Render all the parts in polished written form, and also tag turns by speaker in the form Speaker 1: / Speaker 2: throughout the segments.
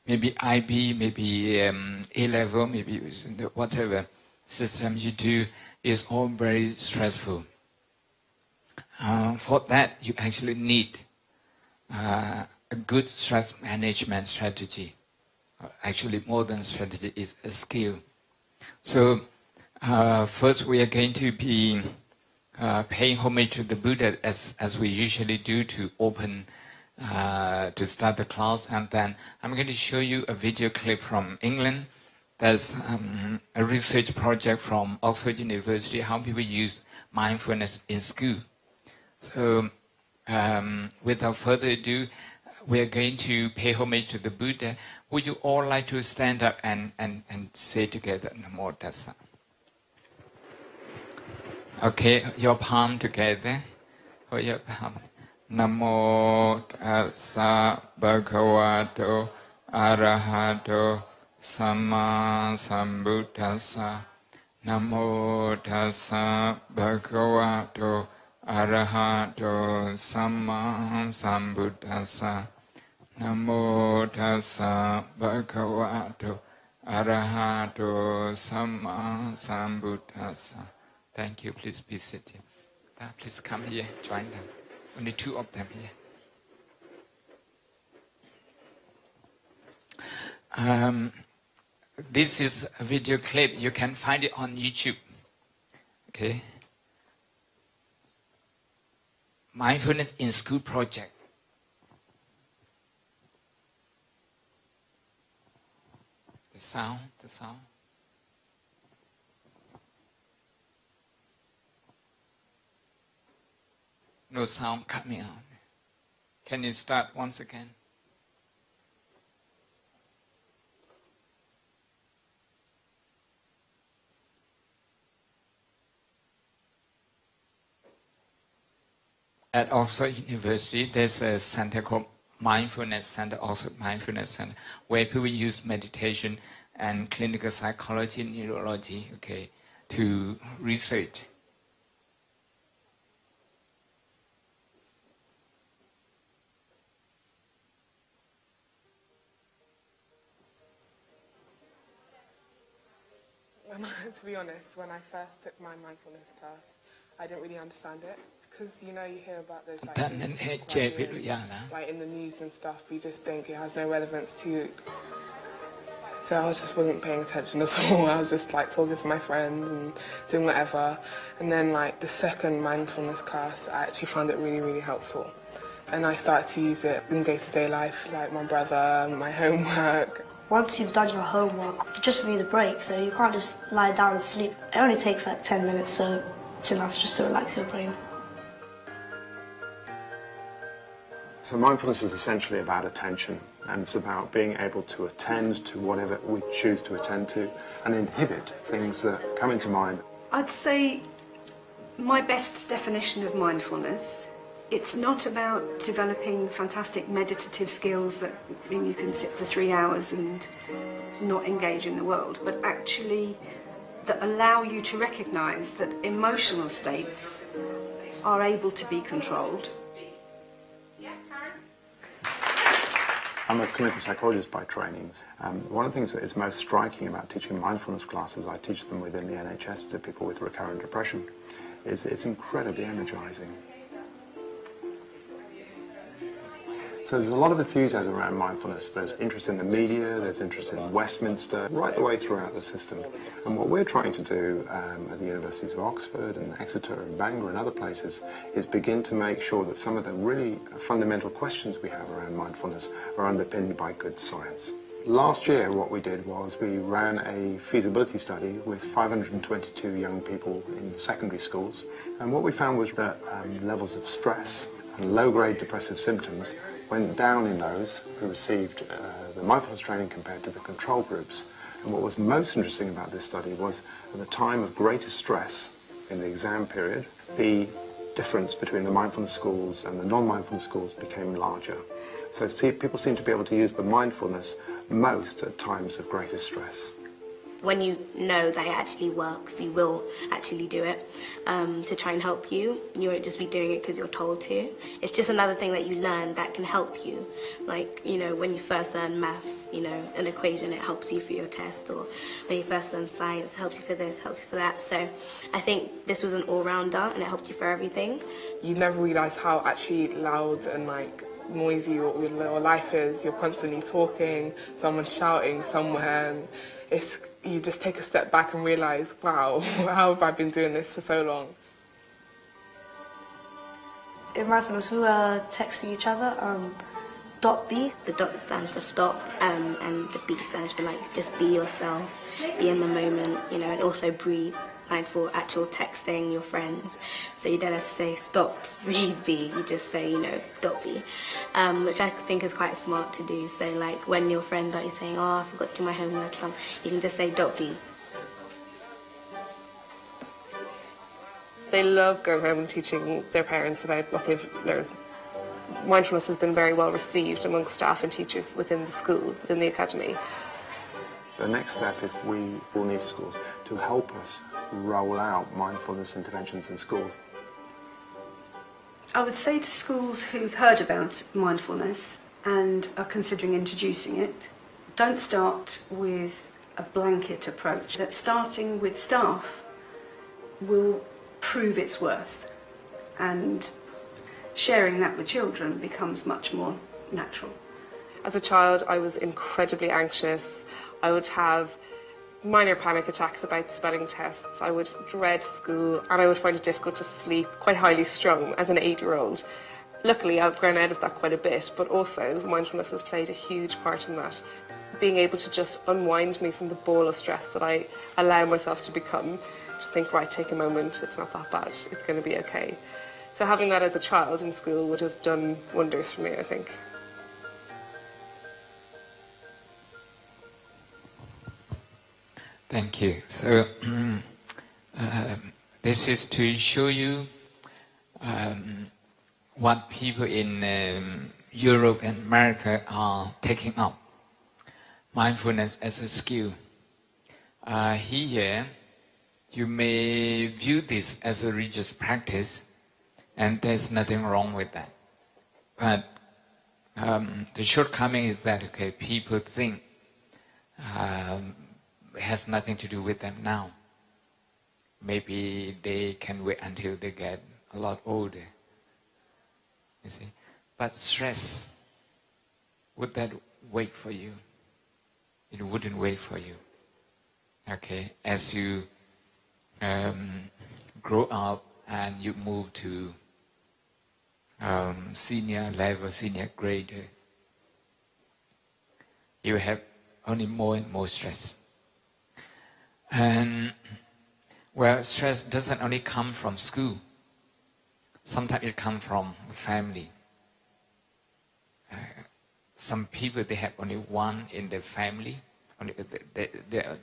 Speaker 1: maybe IB, maybe A-level, maybe whatever system you do, is all very stressful. For that, you actually need a good stress management strategy. Actually, more than strategy, is a skill. So, first we are going to be paying homage to the Buddha as we usually do to open, to start the class, and then I'm going to show you a video clip from England. There's a research project from Oxford University, how people use mindfulness in school. So, without further ado, we are going to pay homage to the Buddha. Would you all like to stand up and say together, Namo Tassa? Okay, your palm together. Hold your palm. Namo Tassa Bhagavato Arahato Samma Sambuddhassa. Namo Tassa Bhagavato Arahato Samma Sambuddhassa. Namo Tassa Bhagavato Arahato Samma Sambuddhassa. Thank you. Please be seated. Please come here. Join them. Only two of them here. This is a video clip. You can find it on YouTube. Okay. Mindfulness in School project. The sound. No sound coming out. Can you start once again? At Oxford University, there's a center called Mindfulness Center, Oxford Mindfulness Center, where people use meditation and clinical psychology, neurology, okay, to research.
Speaker 2: To be honest, when I first took my mindfulness class, I didn't really understand it. Because, you know, you hear about those, like in the news and stuff, you just think it has no relevance to you. So I just wasn't paying attention at all. I was just, like, talking to my friends and doing whatever. And then, like, the second mindfulness class, I actually found it really, really helpful. And I started to use it in day-to-day life, like my brother, my homework.
Speaker 3: Once you've done your homework, you just need a break, so you can't just lie down and sleep. It only takes like 10 minutes, so it's enough just to relax your brain.
Speaker 4: So mindfulness is essentially about attention, and it's about being able to attend to whatever we choose to attend to and inhibit things that come into mind.
Speaker 5: I'd say my best definition of mindfulness, it's not about developing fantastic meditative skills that mean you can sit for 3 hours and not engage in the world, but actually that allow you to recognise that emotional states are able to be controlled.
Speaker 4: I'm a clinical psychologist by training. One of the things that is most striking about teaching mindfulness classes, I teach them within the NHS to people with recurrent depression, is it's incredibly energising. So there's a lot of enthusiasm around mindfulness. There's interest in the media, there's interest in Westminster, right the way throughout the system. And what we're trying to do at the Universities of Oxford and Exeter and Bangor and other places is begin to make sure that some of the really fundamental questions we have around mindfulness are underpinned by good science. Last year what we did was we ran a feasibility study with 522 young people in secondary schools, and what we found was that levels of stress and low-grade depressive symptoms went down in those who received the mindfulness training compared to the control groups. And what was most interesting about this study was at the time of greatest stress in the exam period, the difference between the mindfulness schools and the non-mindfulness schools became larger. So people seem to be able to use the mindfulness most at times of greatest stress.
Speaker 3: when you know that it actually works, you will actually do it to try and help you. You won't just be doing it because you're told to. It's just another thing that you learn that can help you. Like, you know, when you first learn maths, you know, an equation, it helps you for your test. Or when you first learn science, it helps you for this, helps you for that. So I think this was an all-rounder and it helped you for everything.
Speaker 2: You never realise how actually loud and like noisy your life is. You're constantly talking, someone's shouting somewhere, and you just take a step back and realise, wow, how have I been doing this for so long?
Speaker 3: In mindfulness, we were texting each other, .B. The dot stands for stop, and the B stands for like just be yourself, be in the moment, you know, and also breathe. For actual texting your friends, so you don't have to say stop, breathe, be. You just say, you know, .b, which I think is quite smart to do. So like when your friend is saying, oh, I forgot to do my homework, you can just say .b.
Speaker 2: They love going home and teaching their parents about what they've learned. Mindfulness has been very well received among staff and teachers within the school, within the academy.
Speaker 4: The next step is we will need schools to help us roll out mindfulness interventions in schools.
Speaker 5: I would say to schools who've heard about mindfulness and are considering introducing it, don't start with a blanket approach. That starting with staff will prove its worth, and sharing that with children becomes much more natural.
Speaker 2: As a child, I was incredibly anxious. I would have minor panic attacks about spelling tests. I would dread school, and I would find it difficult to sleep, quite highly strung as an 8-year-old. Luckily, I've grown out of that quite a bit, but also mindfulness has played a huge part in that. Being able to just unwind me from the ball of stress that I allow myself to become. Just think, right, take a moment, it's not that bad, it's going to be okay. So having that as a child in school would have done wonders for me, I think.
Speaker 1: Thank you. So this is to show you what people in Europe and America are taking up. Mindfulness as a skill. Here, you may view this as a religious practice, and there's nothing wrong with that. But the shortcoming is that, okay, people think it has nothing to do with them now. Maybe they can wait until they get a lot older. You see? But stress, would that wait for you? It wouldn't wait for you. Okay, as you grow up and you move to senior level, senior grade, you have only more and more stress. And well, stress doesn't only come from school. Sometimes it comes from family. Some people, they have only one in their family. They're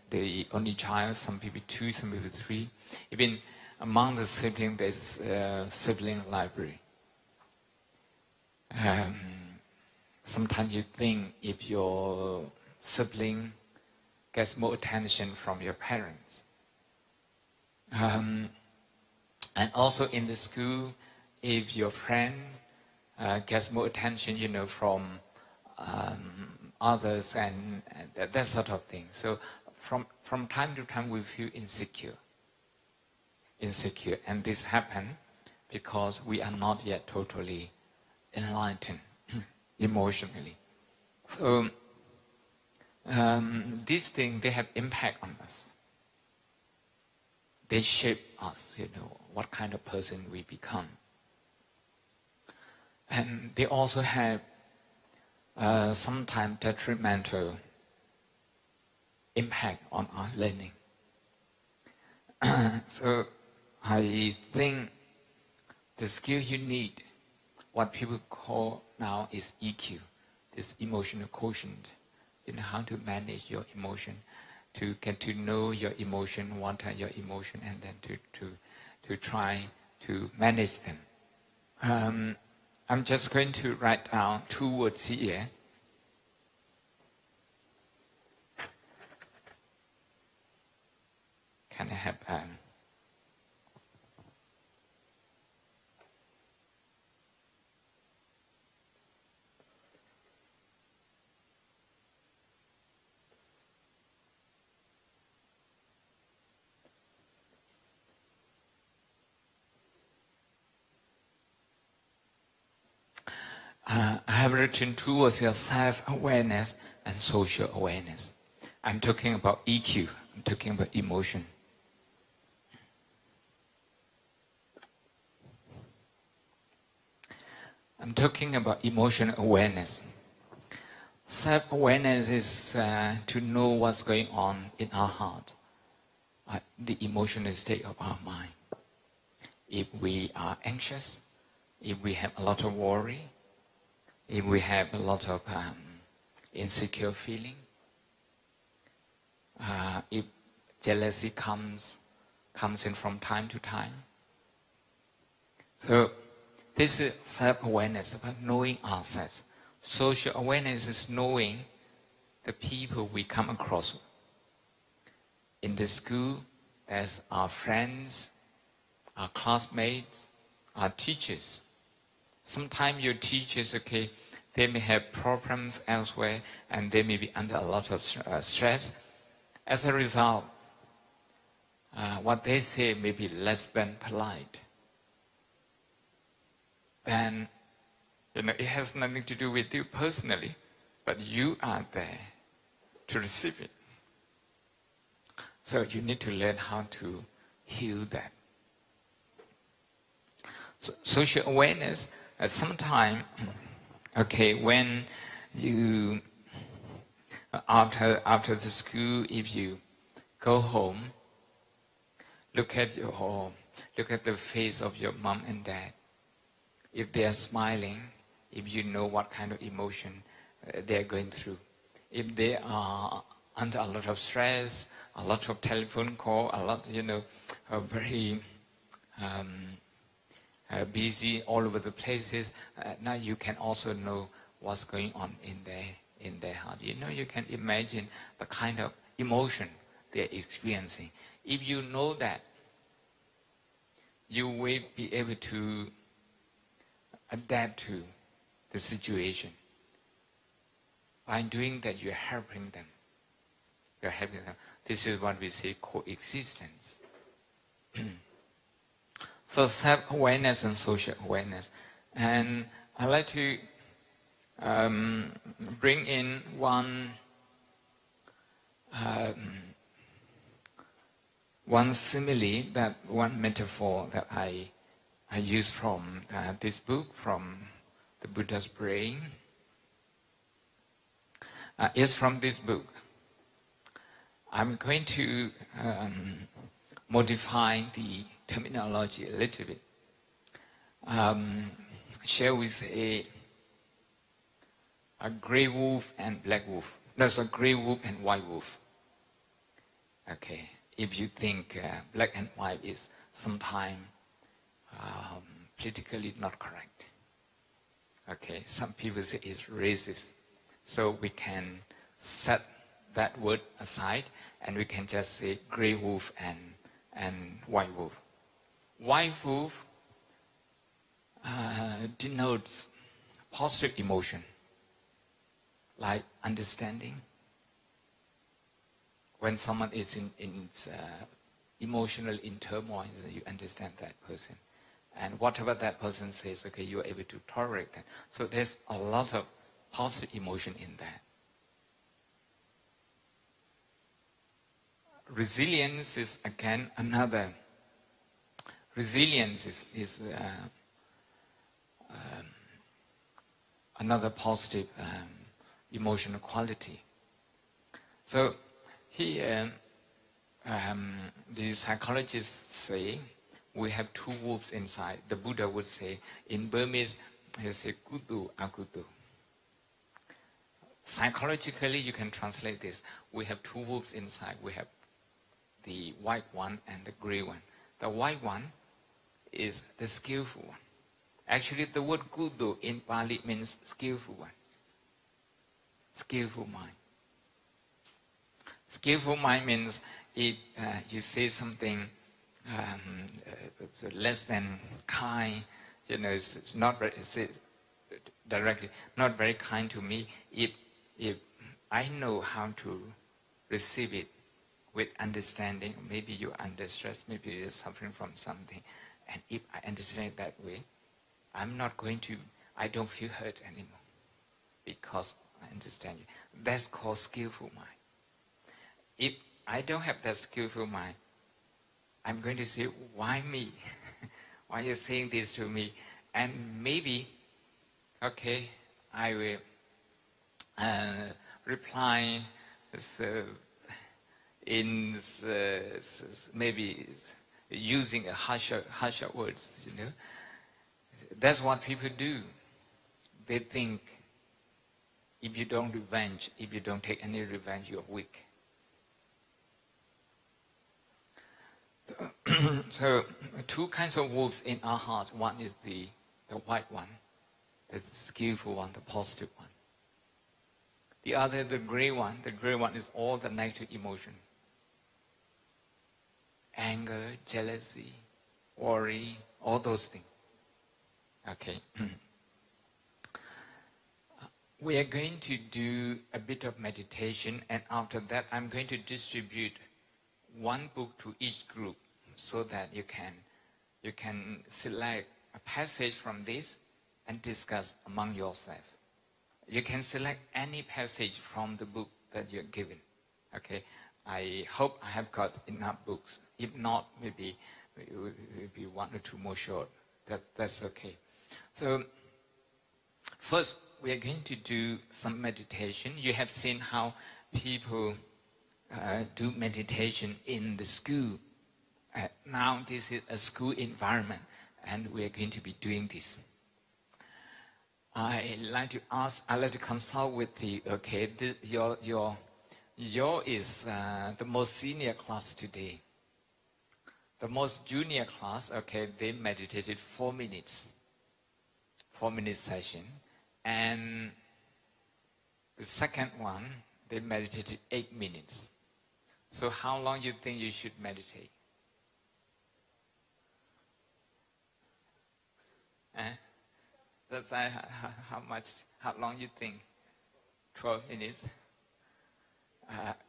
Speaker 1: the only child. Some people 2, some people 3. Even among the siblings, there's a sibling library. Sometimes you think if your sibling gets more attention from your parents. And also in the school, if your friend gets more attention, you know, from others and that sort of thing. So from time to time we feel insecure. And this happens because we are not yet totally enlightened emotionally. So these things, they have impact on us. They shape us, you know, what kind of person we become. And they also have sometimes detrimental impact on our learning. So I think the skill you need, what people call now is EQ, this emotional quotient. You know how to manage your emotion, to get to know your emotion, what are your emotion, and then to try to manage them. I'm just going to write down 2 words here. Can I have I have written towards your self-awareness and social awareness. I'm talking about EQ. I'm talking about emotion. I'm talking about emotional awareness. Self-awareness is to know what's going on in our heart, the emotional state of our mind. If we are anxious, if we have a lot of worry, if we have a lot of insecure feeling, if jealousy comes in from time to time. So this is self-awareness, about knowing ourselves. Social awareness is knowing the people we come across. In the school, there's our friends, our classmates, our teachers. Sometimes your teachers, okay, they may have problems elsewhere and they may be under a lot of stress. As a result, what they say may be less than polite. Then, it has nothing to do with you personally, but you are there to receive it. So you need to learn how to heal that. So, social awareness, sometimes, okay, when you, after the school, if you go home, look at the face of your mom and dad. If they are smiling, if you know what kind of emotion they are going through. If they are under a lot of stress, a lot of telephone call, a lot, very busy all over the places, now you can also know what's going on in their heart. You can imagine the kind of emotion they're experiencing. If you know that, you will be able to adapt to the situation. By doing that, you're helping them. You're helping them. This is what we say coexistence. So self-awareness and social awareness. And I'd like to bring in one simile, one metaphor that I use from this book, from the Buddha's Brain. It's from this book. I'm going to modify the terminology a little bit. Shall we say a grey wolf and black wolf? There's a grey wolf and white wolf. Okay, if you think black and white is sometimes politically not correct. Okay, some people say it's racist. So we can set that word aside and we can just say grey wolf and white wolf. White wolf denotes positive emotion, like understanding. When someone is in emotional in turmoil, you understand that person. And whatever that person says, okay, you are able to tolerate that. So there's a lot of positive emotion in that. Resilience is again another. Resilience is another positive emotional quality. So here, the psychologists say we have two wolves inside. The Buddha would say, in Burmese, he would say, kudu, akudu. Psychologically, you can translate this. We have two wolves inside. We have the white one and the grey one. The white one is the skillful one. Actually, the word kudu in Pali means skillful one. Skillful mind. Skillful mind means if you say something less than kind, it's not very, directly, not very kind to me, if I know how to receive it with understanding, maybe you're under stress, maybe you're suffering from something, and if I understand it that way, I don't feel hurt anymore because I understand you. That's called skillful mind. If I don't have that skillful mind, I'm going to say, why me? Why are you saying this to me? And maybe, okay, I will reply maybe using harsher words, That's what people do. They think if you don't take any revenge, you're weak. So, two kinds of wolves in our heart. One is the white one, the skillful one, the positive one. The other, the gray one. The gray one is all the negative emotion. Anger, jealousy, worry, all those things. Okay. We are going to do a bit of meditation, and after that I'm going to distribute one book to each group so that you can select a passage from this and discuss among yourself. You can select any passage from the book that you're given. Okay, I hope I have got enough books. If not, maybe one or two more short. That's okay. So first we are going to do some meditation. You have seen how people do meditation in the school. Now this is a school environment, and we are going to be doing this. I like to consult with you. Okay, your is the most senior class today. The most junior class, okay, they meditated 4 minutes. 4-minute session. And the second one, they meditated 8 minutes. So how long you think you should meditate? That's how long you think? 12 minutes?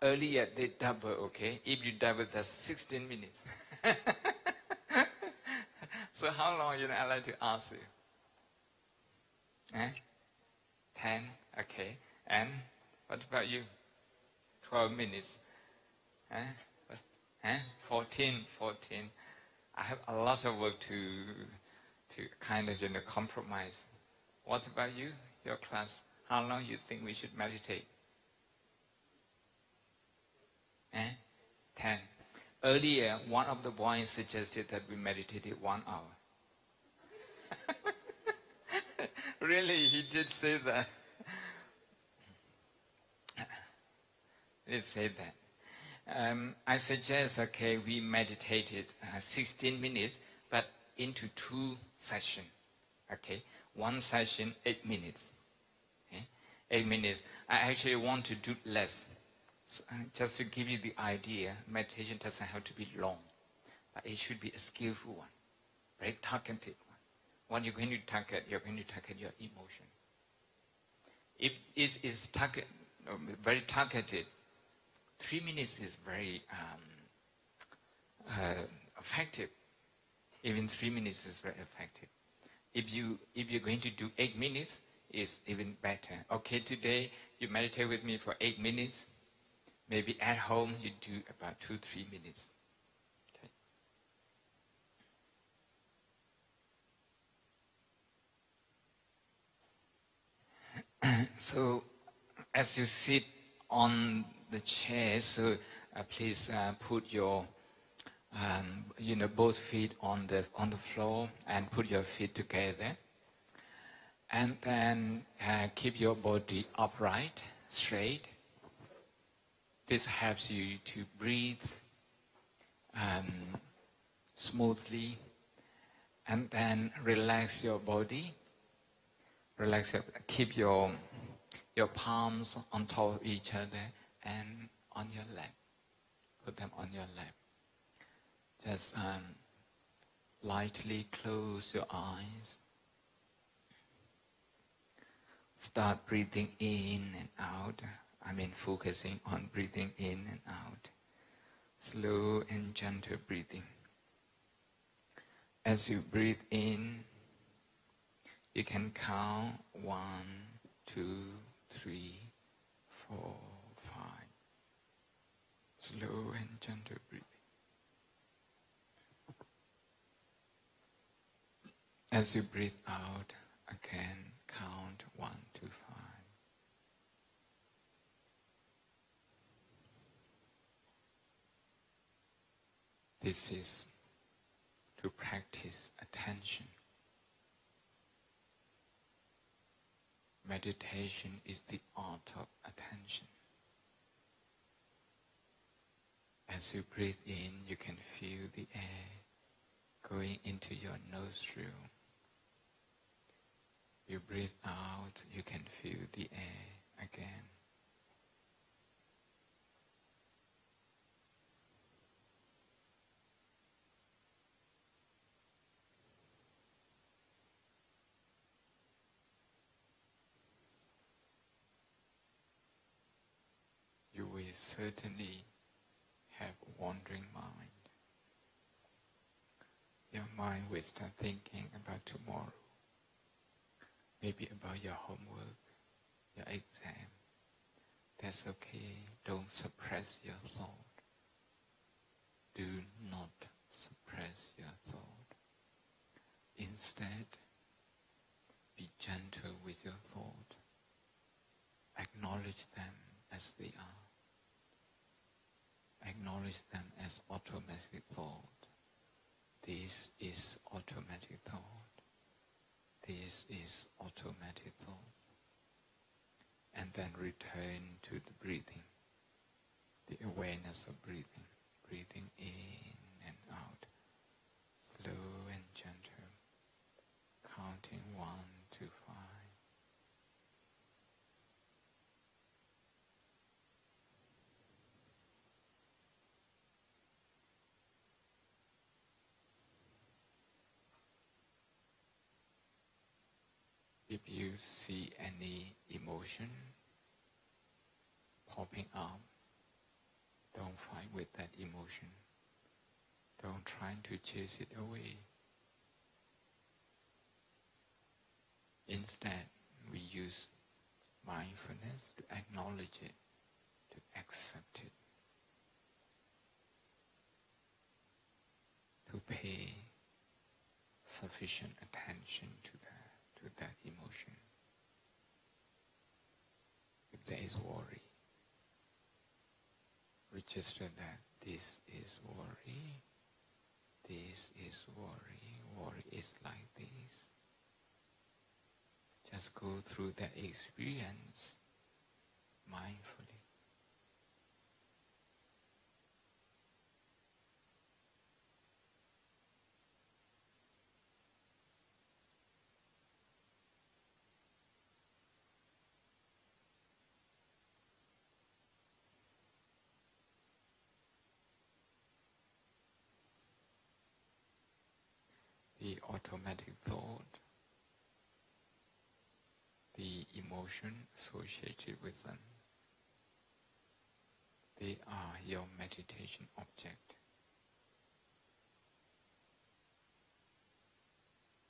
Speaker 1: Earlier they double, okay? If you double, that's 16 minutes. So how long, I like to ask you? 10, okay. And what about you? 12 minutes. 14. I have a lot of work to kind of compromise. What about you, your class? How long you think we should meditate? 10. Earlier, one of the boys suggested that we meditated 1 hour. Really, he did say that. He did say that. I suggest, okay, we meditated 16 minutes, but into 2 sessions. Okay, 1 session, 8 minutes. Okay? 8 minutes. I actually want to do less. So, just to give you the idea, meditation doesn't have to be long, but it should be a skillful one, very targeted one. When you're going to target, you're going to target your emotion. If it is very targeted, 3 minutes is very effective. Even 3 minutes is very effective. If you're going to do 8 minutes, it's even better. Okay, today you meditate with me for 8 minutes. Maybe at home you do about 2-3 minutes. Okay. So, as you sit on the chair, so please put your both feet on the floor and put your feet together, and then keep your body upright, straight. This helps you to breathe smoothly, and then relax your body. Keep your palms on top of each other and on your lap. put them on your lap. Just lightly close your eyes. Start breathing in and out. Focusing on breathing in and out. Slow and gentle breathing. As you breathe in, you can count 1, 2, 3, 4, 5. Slow and gentle breathing. As you breathe out, again count 1 to 5. This is to practice attention. Meditation is the art of attention. As you breathe in, you can feel the air going into your nostril. You breathe out, you can feel the air again. You will certainly have a wandering mind. Your mind will start thinking about tomorrow, maybe about your homework, your exam. That's okay. Don't suppress your thought. Do not suppress your thought. Instead, be gentle with your thought. Acknowledge them as they are. Acknowledge them as automatic thought. This is automatic thought. This is automatic thought. And then return to the breathing, the awareness of breathing. Breathing in and out, slow and gentle, counting 1 to 5. If you see any emotion popping up, don't fight with that emotion. Don't try to chase it away. Instead, we use mindfulness to acknowledge it, to accept it, to pay sufficient attention to that emotion. If there is worry, register that this is worry, this is worry is like this. Just go through that experience mindfully. The automatic thought, the emotion associated with them, they are your meditation object.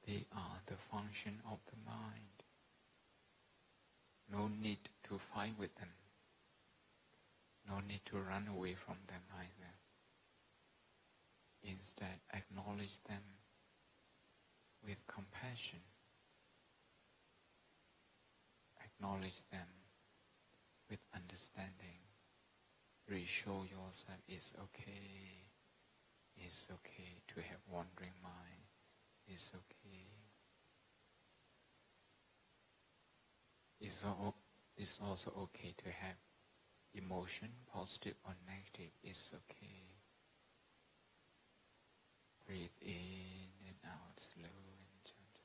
Speaker 1: They are the function of the mind. No need to fight with them. No need to run away from them either. Instead, acknowledge them with compassion. Acknowledge them with understanding. Reassure yourself it's okay. It's okay to have wandering mind. It's okay. It's also okay to have emotion, positive or negative. It's okay. Breathe in and out, slow and gentle.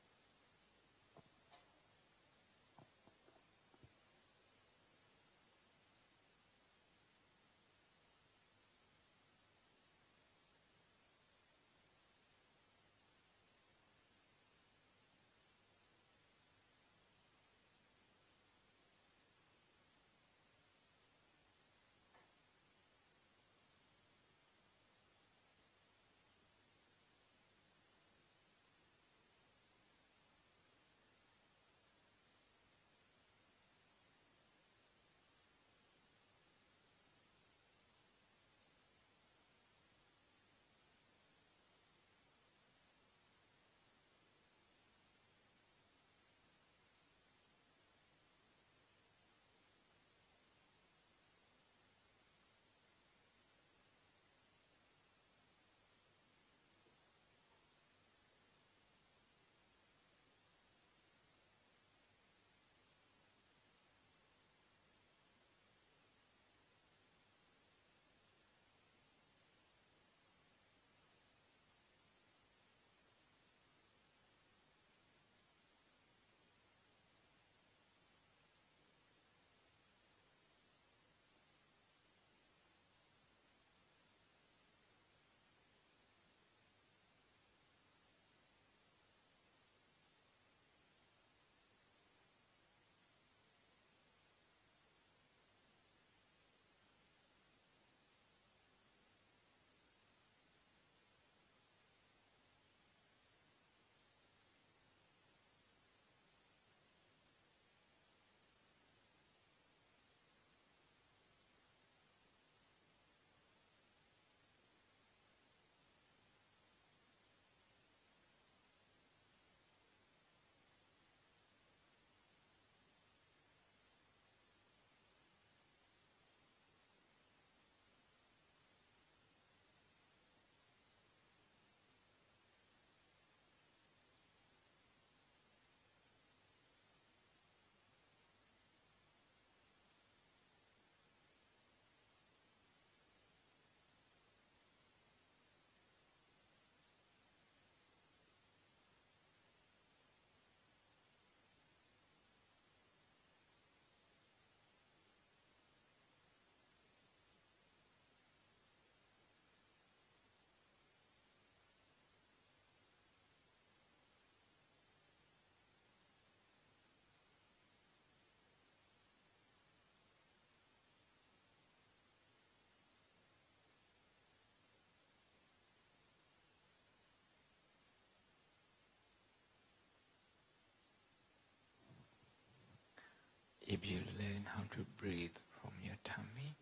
Speaker 1: if you learn how to breathe from your tummy,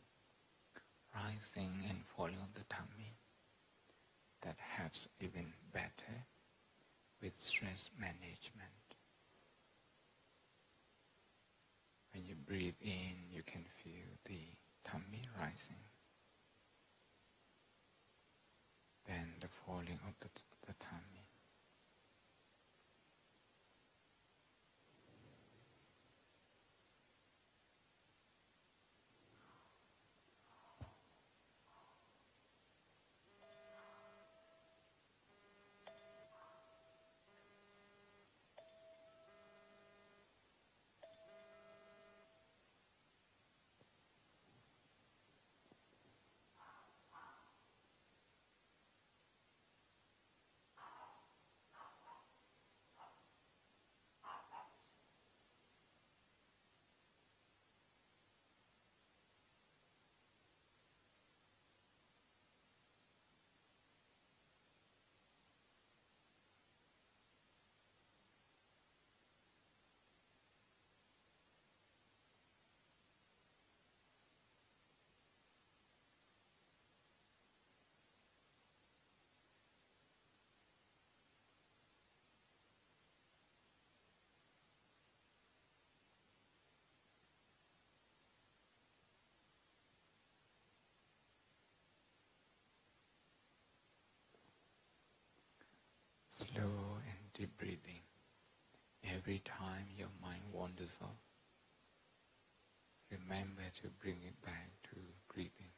Speaker 1: rising and falling of the tummy, that helps even better with stress management. When you breathe in, you can feel the tummy rising. Then the falling of the tummy. Slow and deep breathing. Every time your mind wanders off, remember to bring it back to breathing.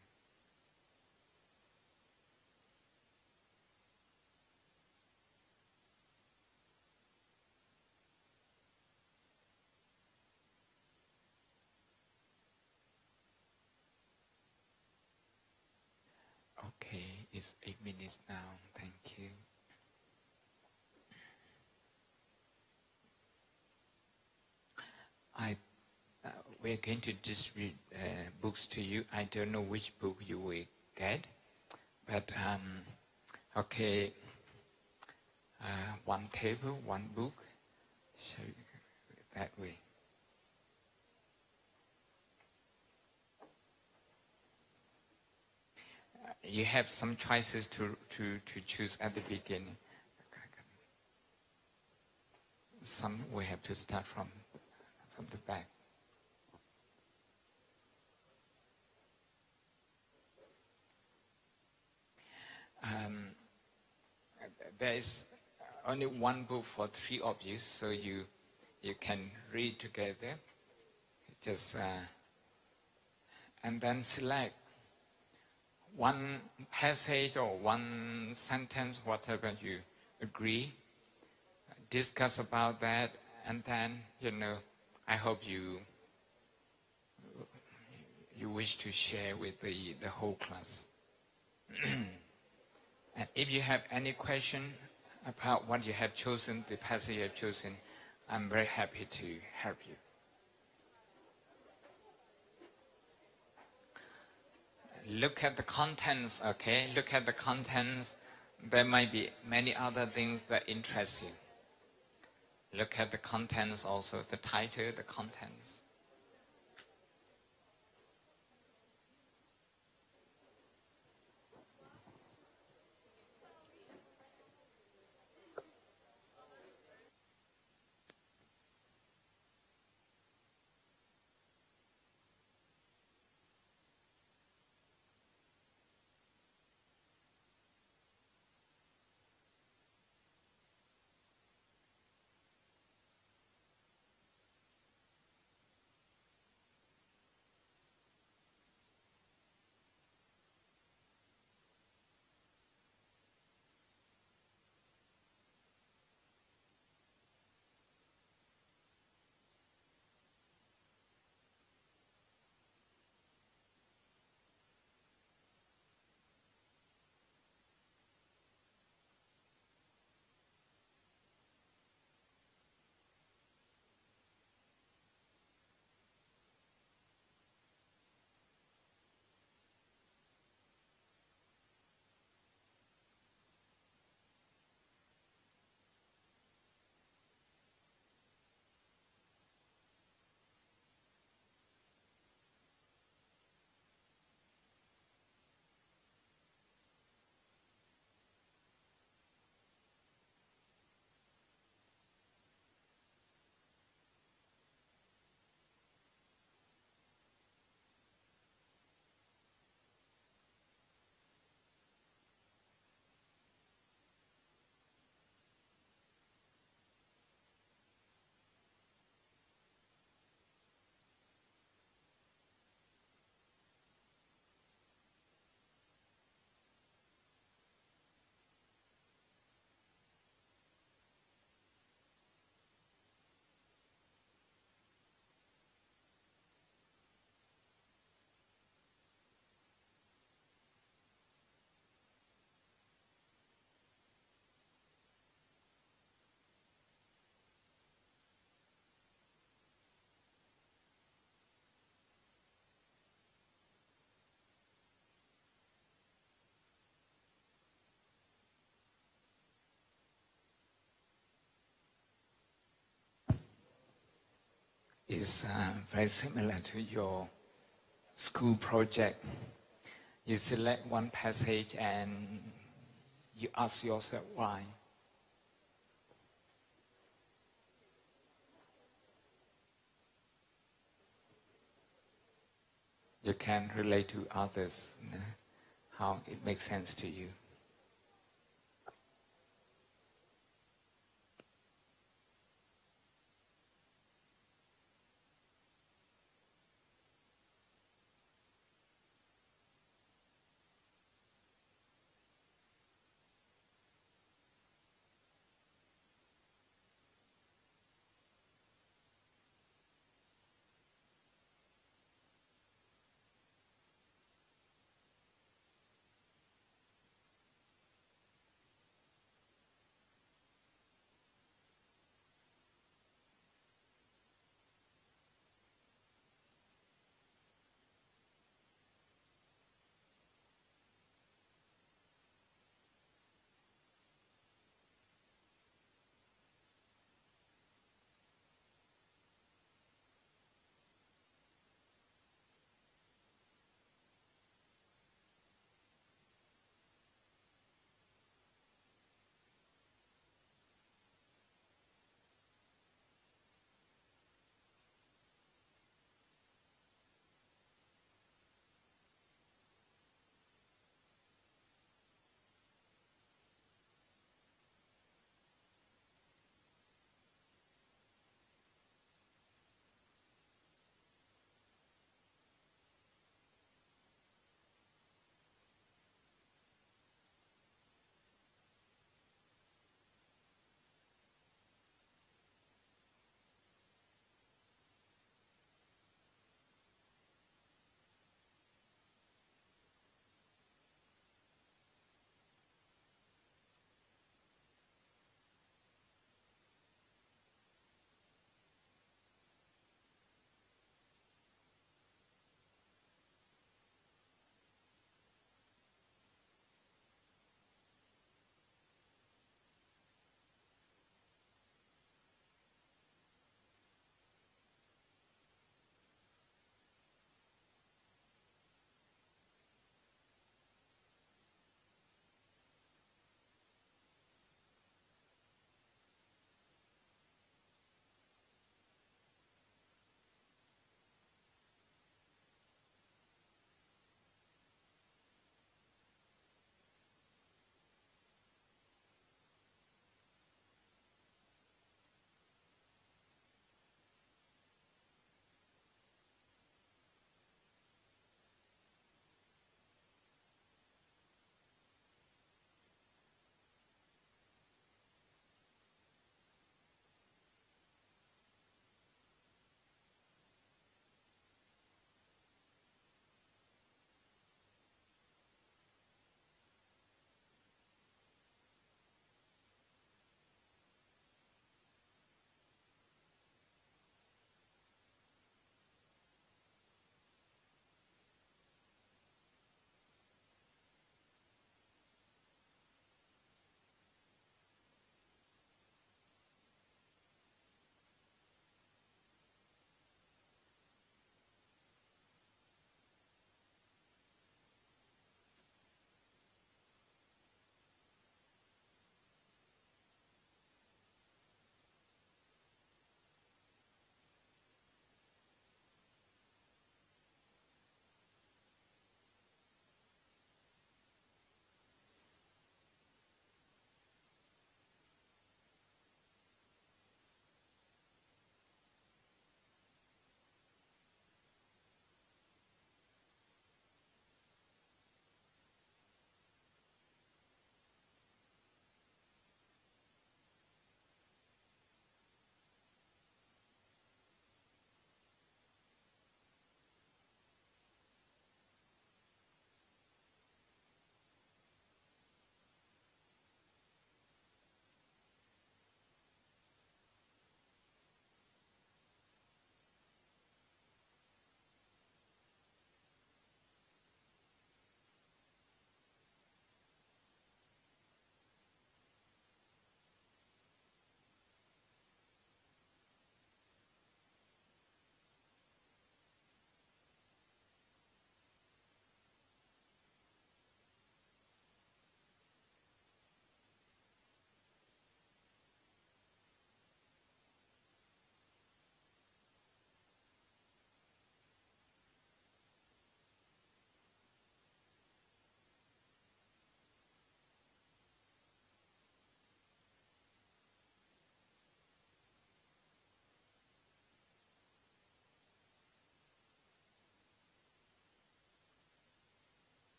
Speaker 1: Okay, it's 8 minutes now. Thank you. We're going to distribute books to you. I don't know which book you will get, but okay, one table, one book, so that way. You have some choices to choose at the beginning. Some we have to start from the back. There is only one book for 3 of you, so you can read together. Just and then select one passage or one sentence, whatever you agree. Discuss about that, and then I hope you wish to share with the whole class. And if you have any question about what you have chosen, the passage you have chosen, I'm very happy to help you. Look at the contents, okay? Look at the contents. There might be many other things that interest you. Look at the contents also, the title, the contents. is very similar to your school project. You select one passage and you ask yourself why. You can relate to others, you know, how it makes sense to you.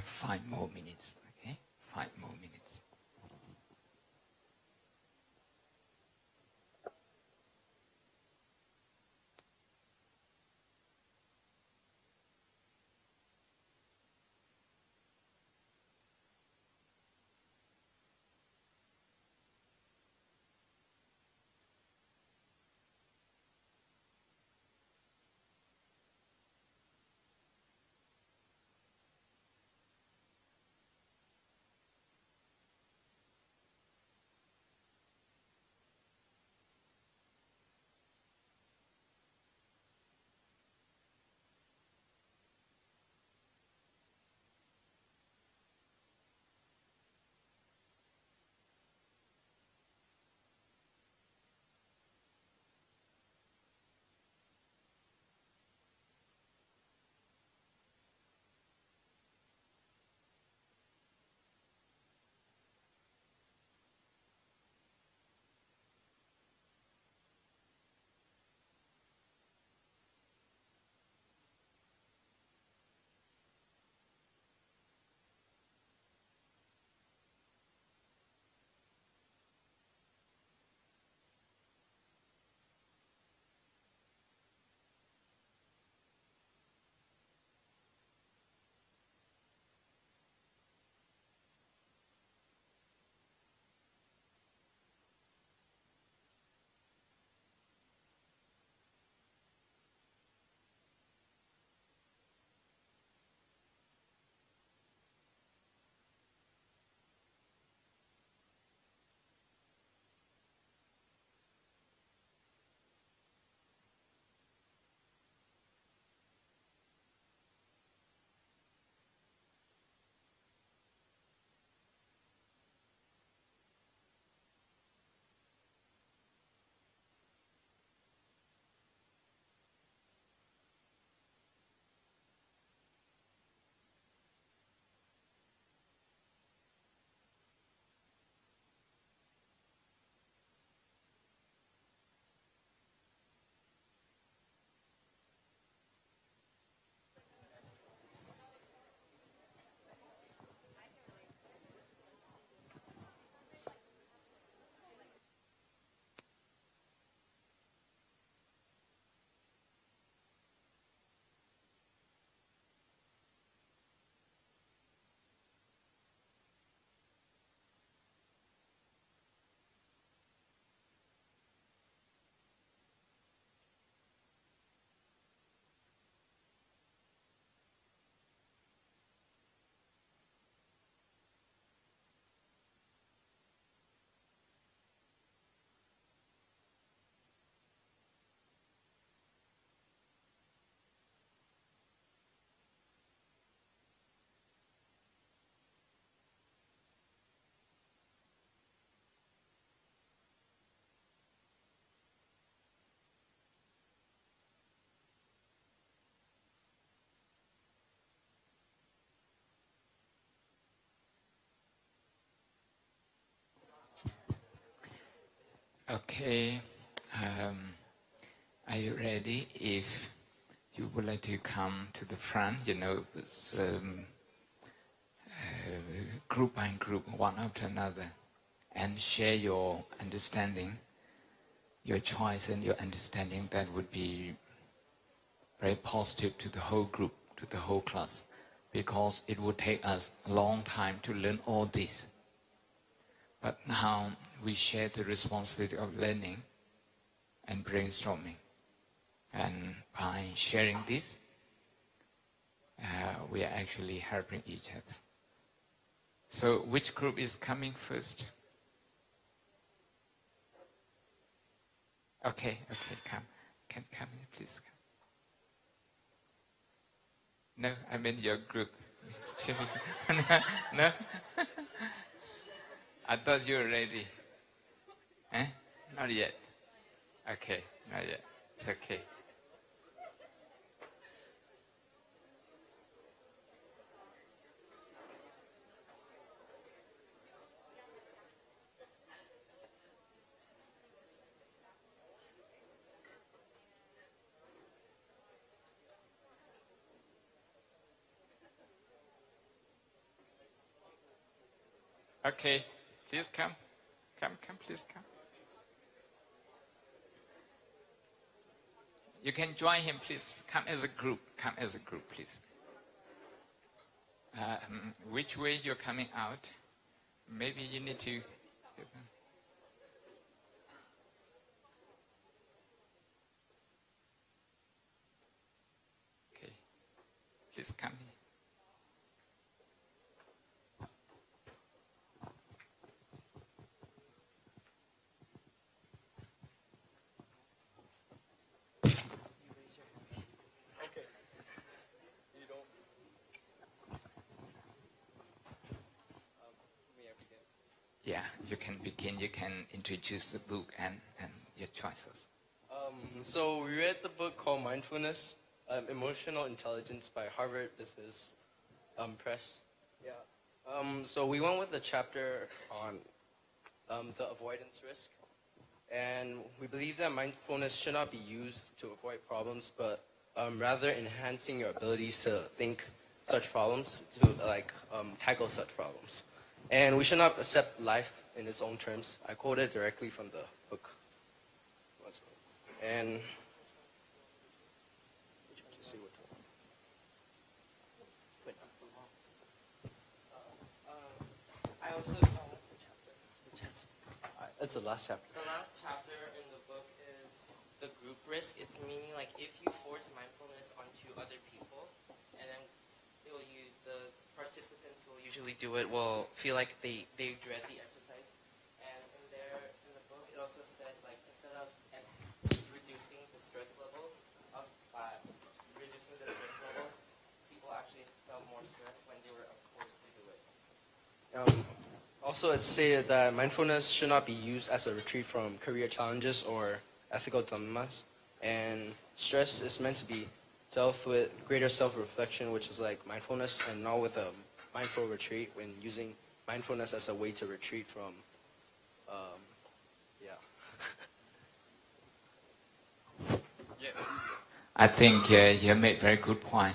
Speaker 1: 5 more minutes. Okay, 5 more minutes. Okay, are you ready? If you would like to come to the front, with, group by group, one after another, and share your understanding, your choice and your understanding, that would be very positive to the whole group, to the whole class, because it would take us a long time to learn all this. But now we share the responsibility of learning and brainstorming. And by sharing this, we are actually helping each other. So which group is coming first? Okay, come. Can come here, please come. No, I mean your group. No? I thought you were ready. Eh? Not yet. Okay, not yet. It's okay. Okay, please come. Come, please come. You can join him, please. Come as a group. Come as a group, please. Which way you're coming out? Maybe you need to... Okay, please come here. Yeah, you can begin. You can introduce the book and your choices.
Speaker 6: So we read the book called Mindfulness, Emotional Intelligence by Harvard Business Press. Yeah. So we went with a chapter on the avoidance risk. And we believe that mindfulness should not be used to avoid problems, but rather enhancing your abilities to think such problems, to tackle such problems. And we should not accept life in its own terms. I quoted directly from the book. And just see which one. I also it's the last chapter.
Speaker 7: The last chapter in the book is the group risk. It's meaning like if you force mindfulness onto other people, and then the participants who will usually do it will feel like they dread the exercise. And in the book, it also said like instead of reducing the stress levels, people actually felt more stressed when they were forced to do it.
Speaker 6: Also, it's stated that mindfulness should not be used as a retreat from career challenges or ethical dilemmas. And stress is meant to be dealt with greater self-reflection, which is like mindfulness, and not with a mindful retreat when using mindfulness as a way to retreat from,
Speaker 1: I think you made a very good point,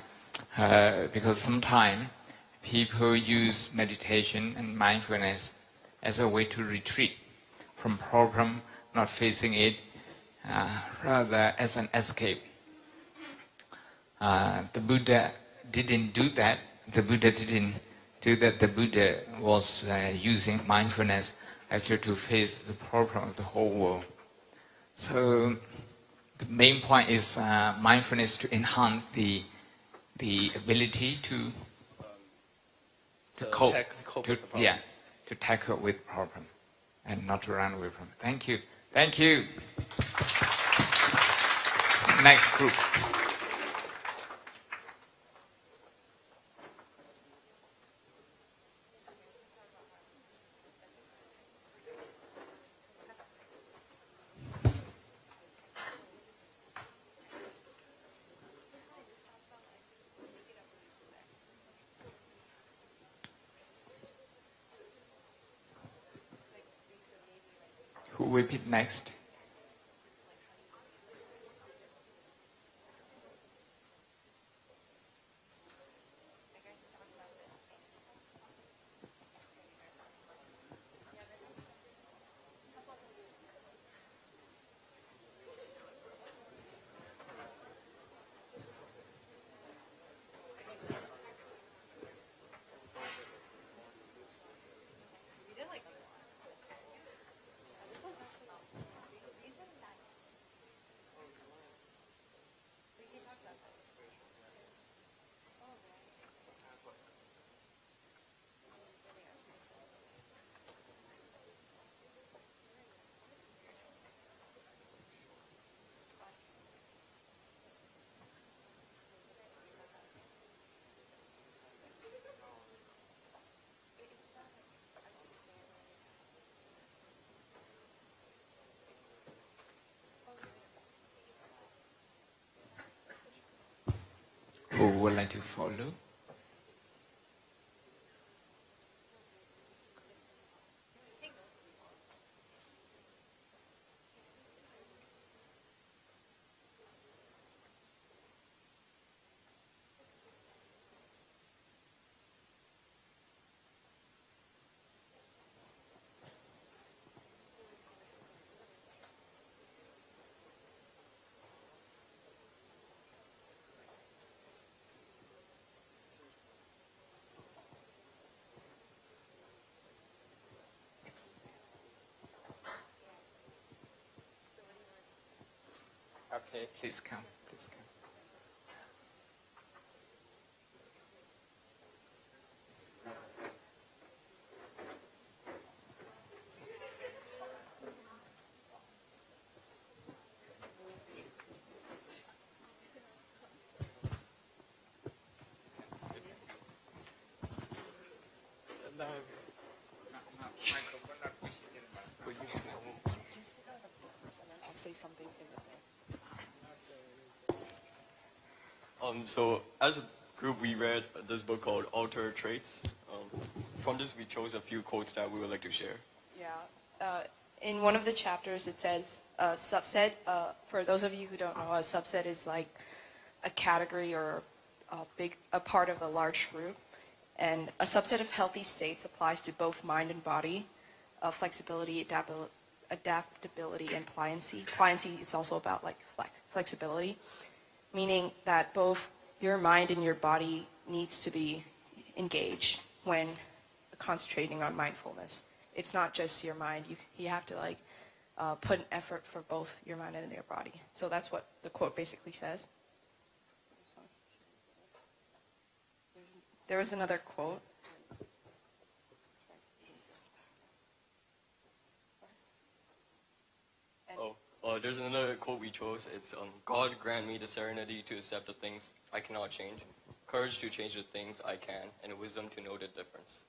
Speaker 1: because sometimes people use meditation and mindfulness as a way to retreat from problem, not facing it, rather as an escape. The Buddha didn't do that. The Buddha didn't do that. The Buddha was using mindfulness actually to face the problem of the whole world. So the main point is mindfulness to enhance the ability to cope
Speaker 6: with the problems.
Speaker 1: Yeah, to tackle with problem and not to run away from it. Thank you. Thank you. Next group. Who will be next? Who would like to follow? Okay, please come. Please come.
Speaker 8: I'll say something in the thing.
Speaker 9: So as a group, we read this book called Alter Traits. From this, we chose a few quotes that we would like to share.
Speaker 8: Yeah. In one of the chapters, it says subset. For those of you who don't know, a subset is like a category or a part of a large group. And a subset of healthy states applies to both mind and body, flexibility, adaptability, and pliancy. Pliancy is also about like flexibility, meaning that both your mind and your body needs to be engaged when concentrating on mindfulness. It's not just your mind. You have to like put an effort for both your mind and your body. So that's what the quote basically says. There was another quote.
Speaker 9: There's another quote we chose. It's, God grant me the serenity to accept the things I cannot change, courage to change the things I can, and wisdom to know the difference.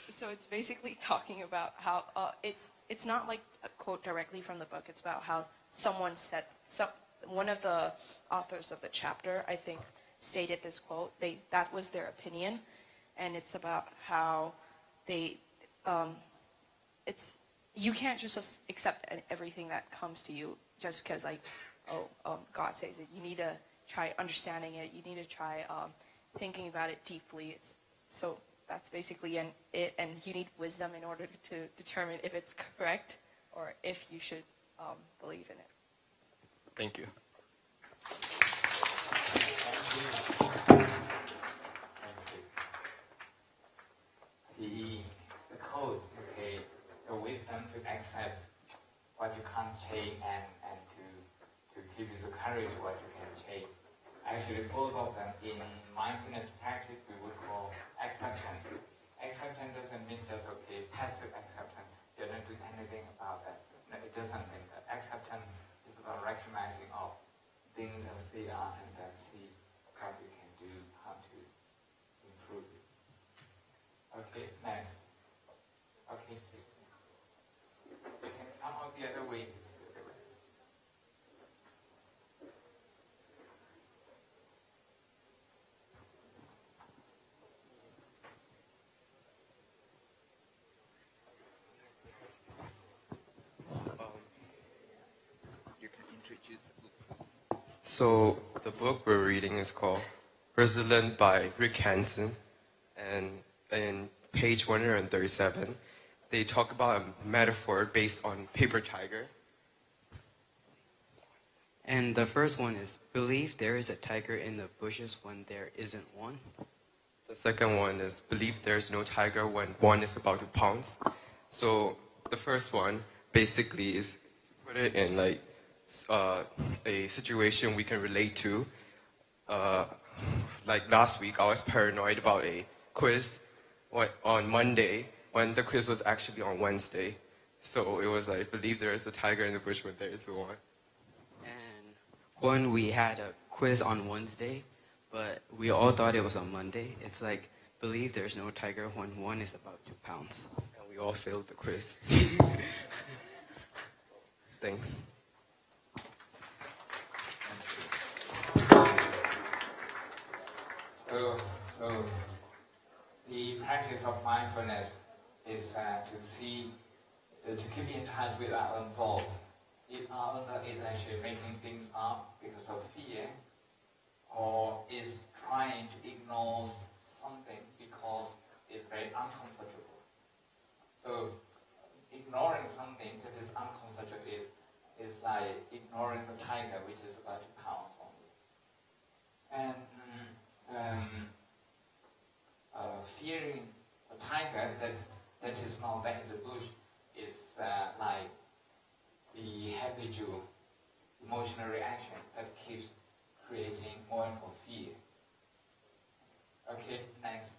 Speaker 8: So it's basically talking about how it's not like a quote directly from the book. It's about how someone said, one of the authors of the chapter, I think, stated this quote. That was their opinion, and it's about how you can't just accept everything that comes to you just because God says it. You need to try understanding it. You need to try thinking about it deeply. So that's basically it, and you need wisdom in order to determine if it's correct or if you should believe in it.
Speaker 9: Thank you.
Speaker 1: The code, okay, the wisdom to accept what you can't change and to give you the courage what you can change. Actually, both of them in mindfulness practice we would call acceptance. Acceptance doesn't mean just okay, passive acceptance. You don't do anything about that. No, it doesn't mean that. Acceptance is about recognizing of things as they are and then see what we can do, how to improve it. Okay, next. Okay, please. You can come out the other way. You can introduce the book first.
Speaker 10: So the book we're reading is called Resilient by Rick Hansen, and in page 137, they talk about a metaphor based on paper tigers.
Speaker 11: And the first one is, believe there is a tiger in the bushes when there isn't one.
Speaker 10: The second one is, believe there's no tiger when one is about to pounce. So the first one basically is put it in like a situation we can relate to. Like last week, I was paranoid about a quiz on Monday when the quiz was actually on Wednesday. So it was like, believe there is a tiger in the bush when there is one.
Speaker 11: And when we had a quiz on Wednesday, but we all thought it was on Monday, it's like, believe there's no tiger when one is about to pounce.
Speaker 10: And we all failed the quiz. Thanks.
Speaker 1: So the practice of mindfulness is to keep in touch with our own thought. If our own thought is actually making things up because of fear, or is trying to ignore something because it's very uncomfortable. So ignoring something that is uncomfortable is like ignoring the tiger which is about to pounce on you. And fearing a tiger that is not there in the bush is like the habitual emotional reaction that keeps creating more and more fear. Okay, next.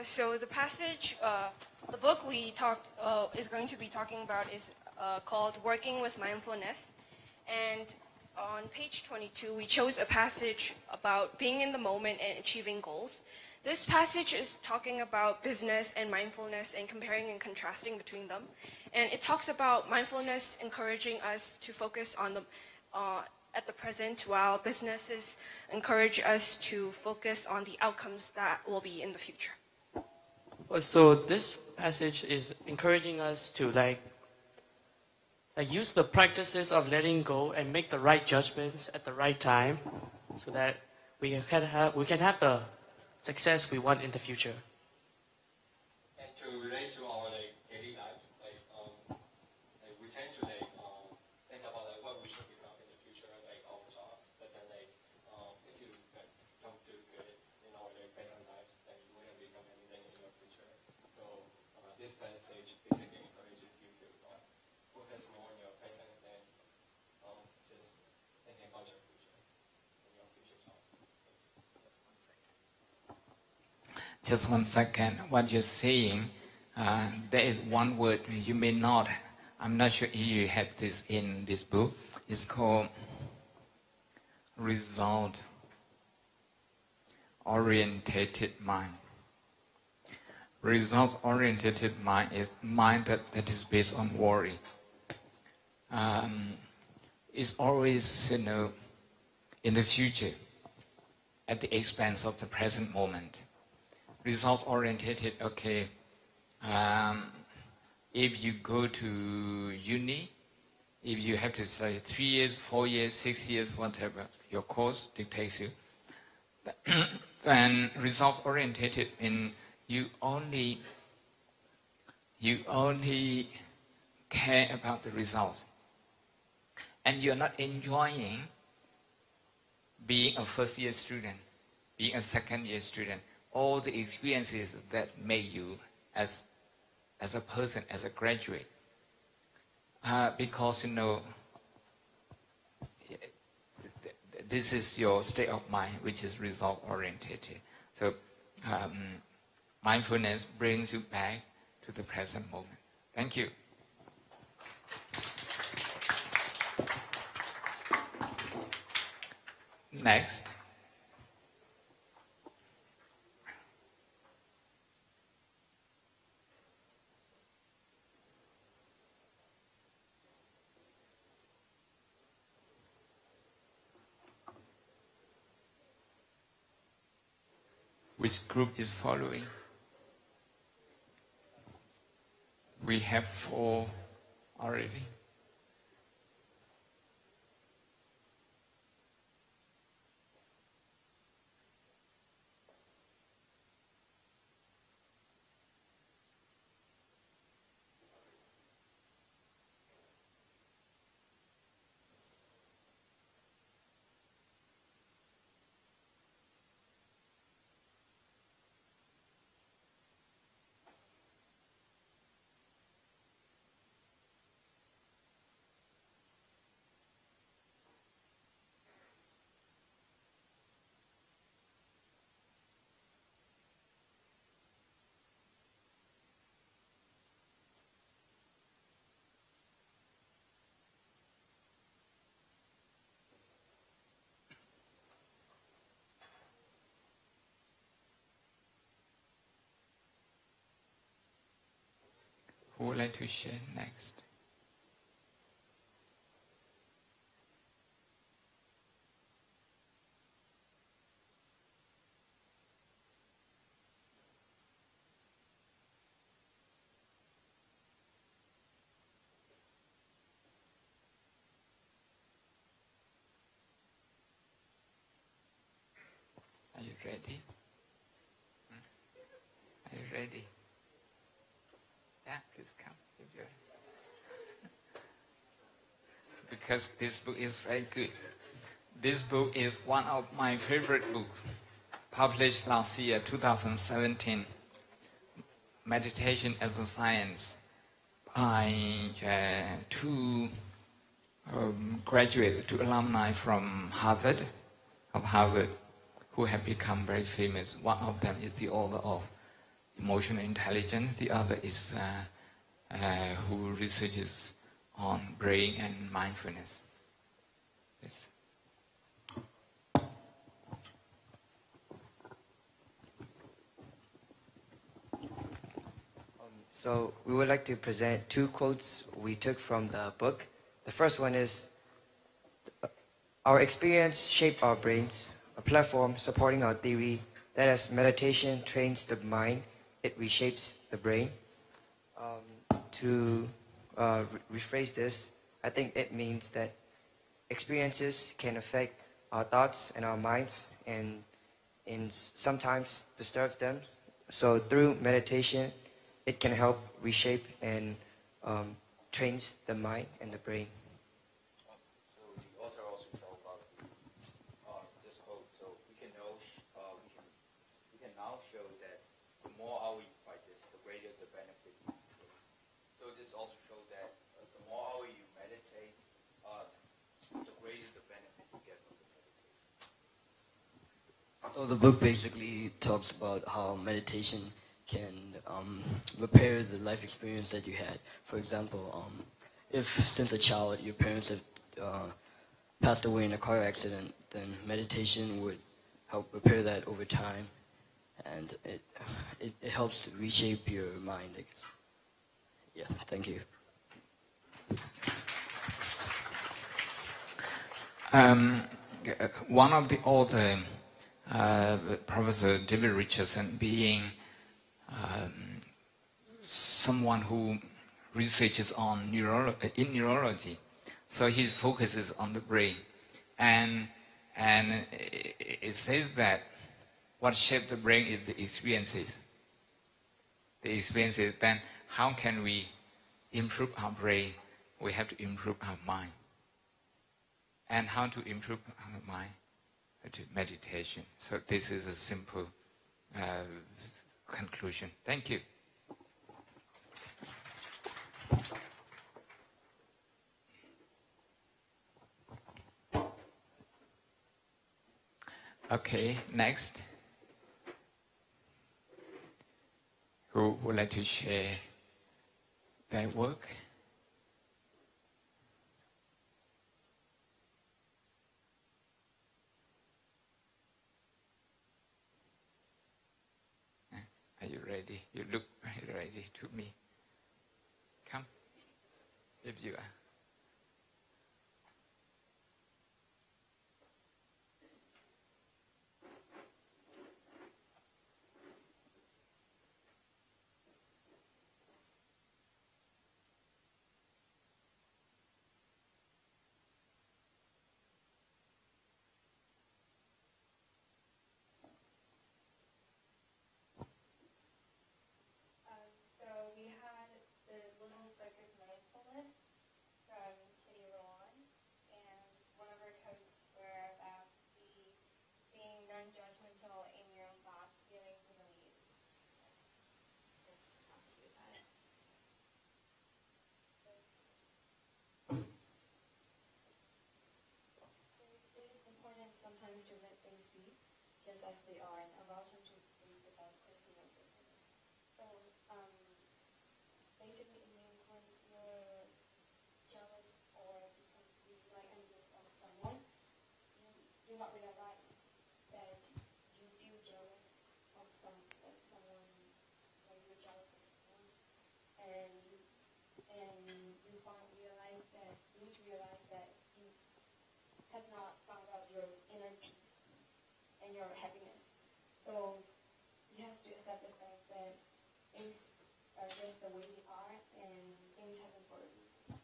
Speaker 8: So the passage, the book we is going to be talking about is called Working with Mindfulness. And on page 22, we chose a passage about being in the moment and achieving goals. This passage is talking about business and mindfulness and comparing and contrasting between them. And it talks about mindfulness encouraging us to focus on the at the present, while businesses encourage us to focus on the outcomes that will be in the future.
Speaker 12: So this passage is encouraging us to use the practices of letting go and make the right judgments at the right time, so that we can have the success we want in the future.
Speaker 9: And to relate to our daily lives, we tend to think about what we should become in the future, our jobs. But then if you don't do good in our present lives, then you wouldn't become anything in your future. So this passage basically encourages you to focus more on your present than just thinking about your future and your future jobs.
Speaker 1: Just 1 second. What you're saying, there is one word you may not, I'm not sure if you have this in this book. It's called result-orientated mind. Result-orientated mind is mind that is based on worry. It's always, in the future, at the expense of the present moment. Result-orientated, okay, if you go to uni, if you have to study 3 years, 4 years, 6 years, whatever your course dictates you, then result-orientated means you only care about the results, and you're not enjoying being a first-year student, being a second-year student, all the experiences that make you as a person, as a graduate. Because, this is your state of mind, which is result-oriented. So, mindfulness brings you back to the present moment. Thank you. Next. Which group is following? We have 4 already. Who would like to share next? ready? Are you ready? Yeah, please come. Because this book is very good. This book is one of my favorite books, published last year, 2017, Meditation as a Science, by two graduates, two alumni from Harvard, who have become very famous. One of them is the author of Emotional Intelligence. The other is who researches on brain and mindfulness. Yes.
Speaker 13: So we would like to present two quotes we took from the book. The first one is, "Our experience shapes our brains, a platform supporting our theory that as meditation trains the mind, it reshapes the brain." To rephrase this, I think it means that experiences can affect our thoughts and our minds and sometimes disturbs them. So through meditation, it can help reshape and trains the mind and the brain.
Speaker 14: So the author also talked about this quote. So we can now show that the more hours you practice, the greater the benefit. So this also shows that the more hours you meditate, the greater the benefit you get from the meditation.
Speaker 15: So the book basically talks about how meditation can repair the life experience that you had. For example, if since a child your parents have passed away in a car accident, then meditation would help repair that over time, and it helps reshape your mind, I guess. Yeah, thank you.
Speaker 1: One of the authors, Professor David Richardson, being someone who researches on neurology, so his focus is on the brain, and it says that what shapes the brain is the experiences. Then how can we improve our brain? We have to improve our mind. And how to improve our mind? To meditation. So this is a simple conclusion. Thank you. Okay, next. Who would like to share their work? Are you ready? You look very ready to me. Come, if you are.
Speaker 5: Sometimes to let things be just as they are and allow them to breathe without criticism. So basically it means when you're jealous or become really like envious of someone, you do not realize that you feel jealous of someone, like you're jealous of someone, and you need to realize that you have not found out your inner peace and your happiness. So you have to accept the fact that things are just the way they are and things happen for a reason.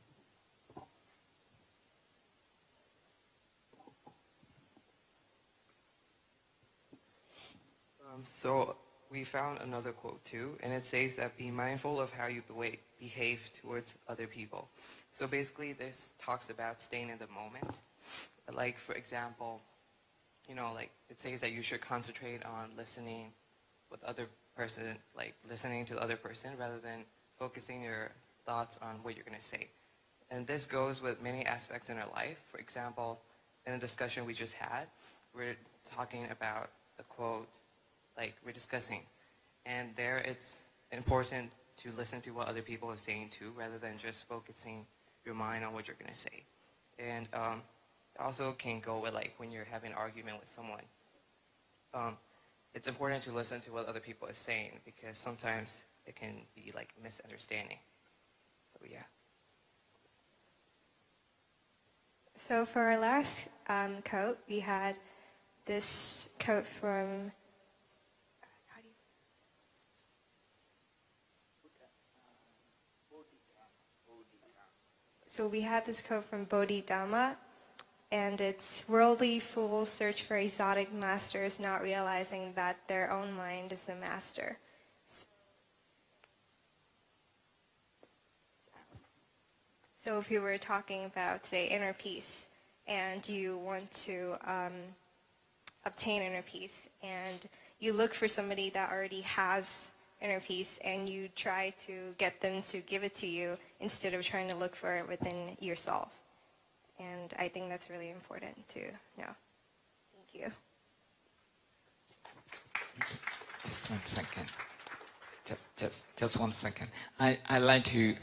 Speaker 11: So we found another quote too, and it says that be mindful of how you behave towards other people. So basically this talks about staying in the moment. Like, for example, you know, like it says that you should concentrate on listening with other person, like listening to the other person rather than focusing your thoughts on what you're going to say. And this goes with many aspects in our life. For example, in the discussion we just had, we're talking about the quote, like we're discussing. And there it's important to listen to what other people are saying too, rather than just focusing your mind on what you're going to say. And it also can go with like when you're having an argument with someone. It's important to listen to what other people are saying because sometimes it can be like misunderstanding. So yeah.
Speaker 8: So for our last quote, we had this quote from Dhamma, and it's worldly fools search for exotic masters, not realizing that their own mind is the master. So if you were talking about, say, inner peace, and you want to obtain inner peace, and you look for somebody that already has inner peace, and you try to get them to give it to you instead of trying to look for it within yourself. And I think that's really important to know. Thank you.
Speaker 1: Just 1 second. Just 1 second. I like to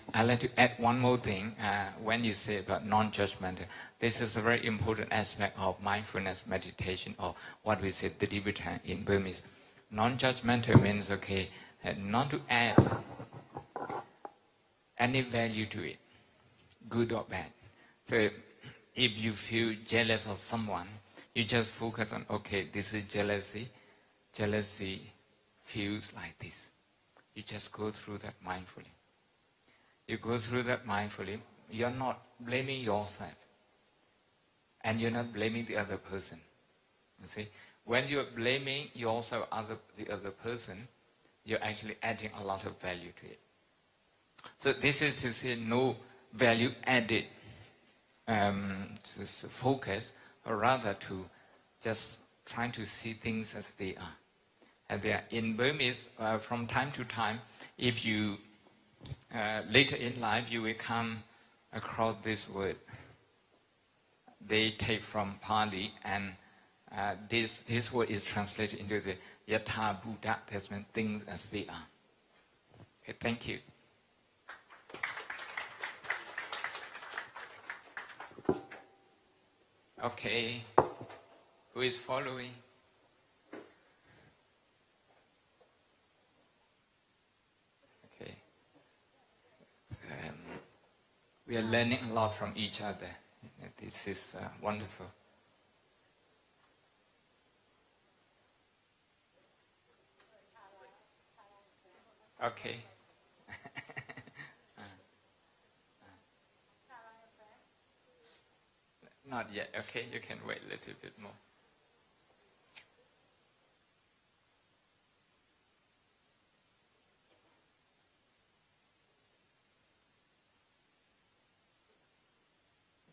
Speaker 1: add one more thing. When you say about non-judgmental, this is a very important aspect of mindfulness meditation, or what we say the Tibetan in Burmese. Non-judgmental means not to add any value to it, good or bad. So if you feel jealous of someone, you just focus on, this is jealousy. Jealousy feels like this. You just go through that mindfully. You go through that mindfully. You're not blaming yourself. And you're not blaming the other person. You see? When you're blaming yourself, the other person, you're actually adding a lot of value to it. So this is to say no value added to focus, or rather to just trying to see things as they are. And they are in Burmese, from time to time, if you later in life you will come across this word. They take from Pali, and this word is translated into the Yatha Buddha, that means things as they are. Okay, thank you. Okay, who is following? Okay. We are learning a lot from each other. This is wonderful. Okay. Not yet. Okay, you can wait a little bit more.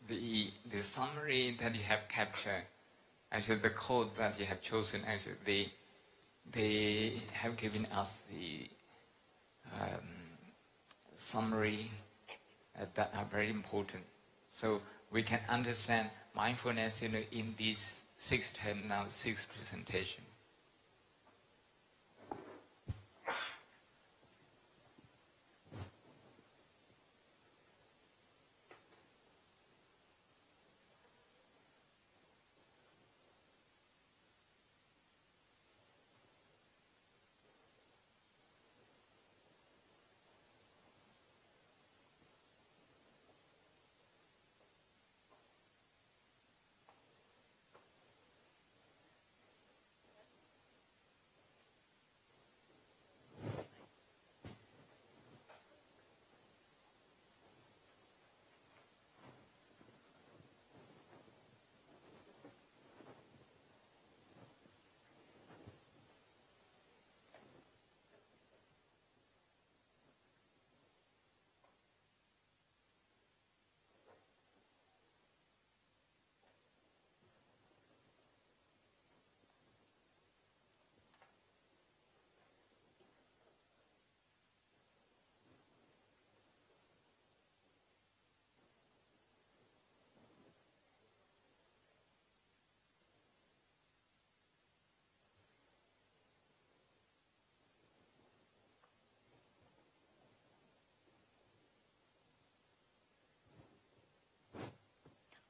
Speaker 1: The summary that you have captured, actually the code that you have chosen, actually they have given us the summary that are very important. So we can understand mindfulness, in these 6 terms now, 6 presentations.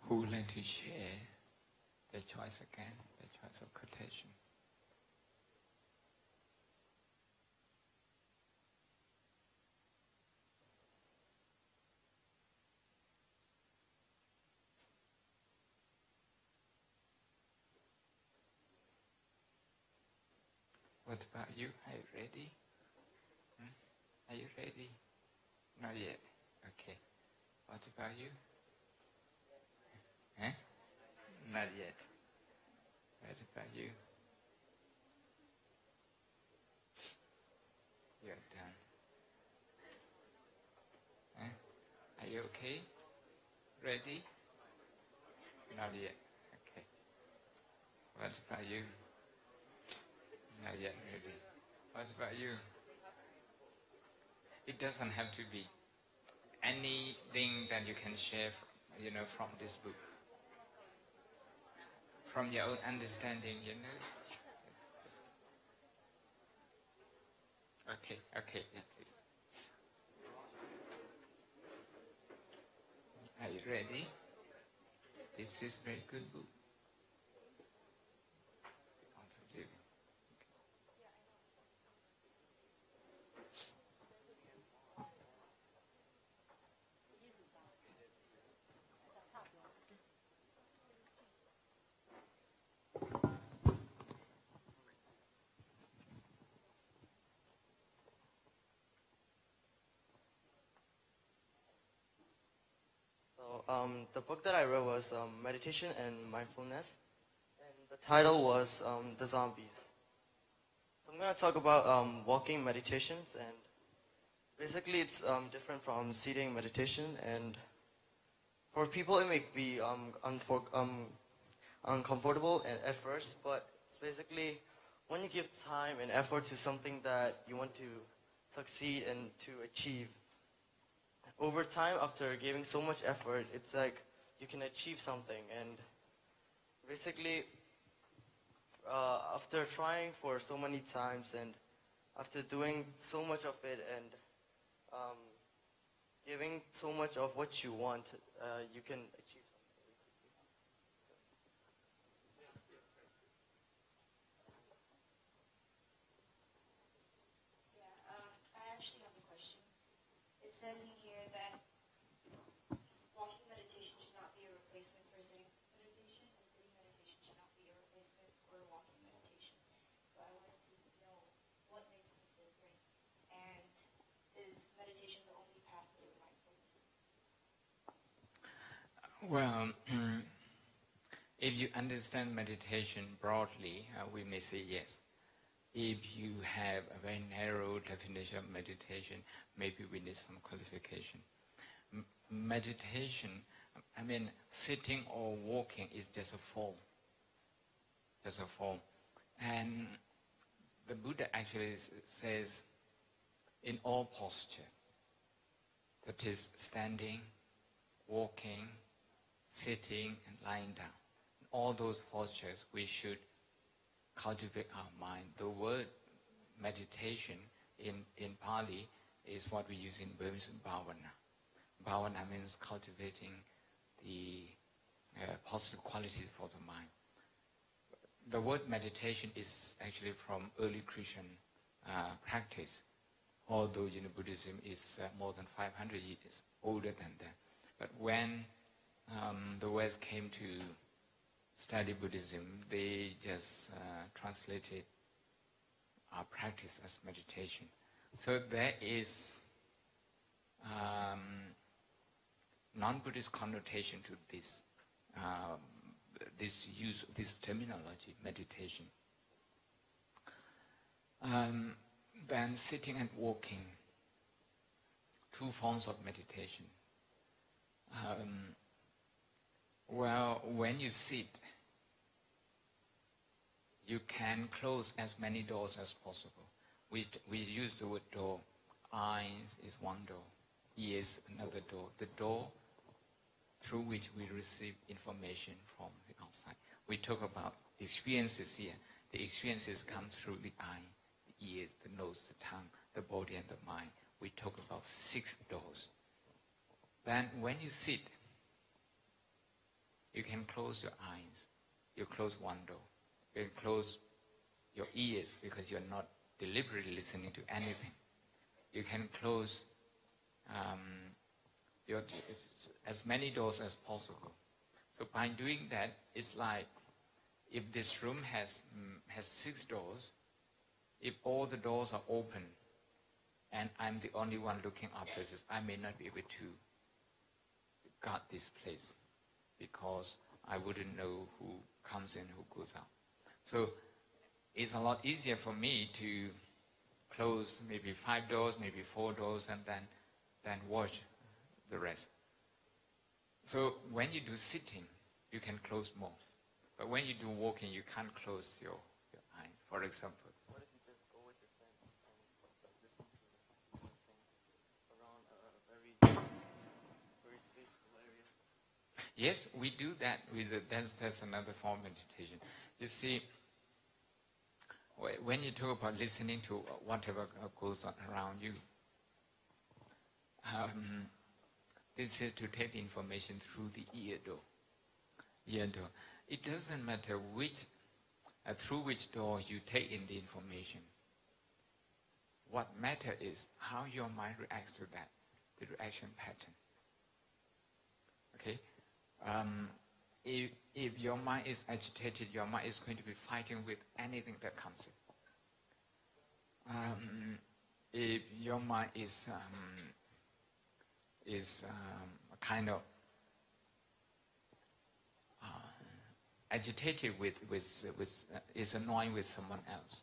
Speaker 1: Who would like to share the choice again, the choice of quotation? What about you? Are you ready? Are you ready? Not yet. Okay. What about you? Eh? Not yet. What about you? You're done. Eh? Are you okay? Ready? Not yet. Okay. What about you? Not yet ready. What about you? It doesn't have to be anything that you can share, from this book. From your own understanding, Okay, yeah, please. Are you ready? This is very good book.
Speaker 6: The book that I wrote was Meditation and Mindfulness, and the title was The Zombies. So I'm going to talk about walking meditations, and basically it's different from seating meditation, and for people it may be uncomfortable at first, but it's basically when you give time and effort to something that you want to succeed and to achieve, over time, after giving so much effort, it's like you can achieve something. And basically, after trying for so many times and after doing so much of it and giving so much of what you want, you can achieve something, basically.
Speaker 16: I actually have a question. It says in here that walking meditation should not be a replacement for sitting meditation, and sitting meditation should not be a replacement for walking meditation. So I wanted to know what makes them different, and is meditation the only path to mindfulness?
Speaker 1: Well, if you understand meditation broadly, we may say yes. If you have a very narrow definition of meditation, maybe we need some qualification. Meditation, sitting or walking is just a form. Just a form. And the Buddha actually says, in all posture, that is standing, walking, sitting, and lying down. In all those postures, we should cultivate our mind. The word meditation in Pali is what we use in Burmese, bhavana. Bhavana means cultivating the positive qualities for the mind. The word meditation is actually from early Christian practice, although Buddhism is more than 500 years older than that. But when the West came to study Buddhism, they just translated our practice as meditation. So there is non-Buddhist connotation to this, this use, this terminology, meditation. Then sitting and walking, two forms of meditation. Well, when you sit, you can close as many doors as possible. We use the word door. Eyes is one door, ears another door. The door through which we receive information from the outside. We talk about experiences here. The experiences come through the eye, the ears, the nose, the tongue, the body, and the mind. We talk about 6 doors. Then when you sit, You can close your eyes. You close one door. You can close your ears because you're not deliberately listening to anything. You can close as many doors as possible. So by doing that, it's like if this room has 6 doors, if all the doors are open and I'm the only one looking after this, I may not be able to guard this place because I wouldn't know who comes in, who goes out. So it's a lot easier for me to close maybe 5 doors, maybe 4 doors, and then watch the rest. So when you do sitting, you can close more. But when you do walking, you can't close your eyes, for example.
Speaker 12: What if you just go with your friends and just listen to the thing around a very spaceful area?
Speaker 1: Yes, we do that. That's another form of meditation. You see, when you talk about listening to whatever goes on around you, this is to take the information through the ear door. It doesn't matter through which door you take in the information. What matters is how your mind reacts to that, the reaction pattern. Okay? If your mind is agitated, your mind is going to be fighting with anything that comes in. If your mind is kind of agitated is annoying with someone else,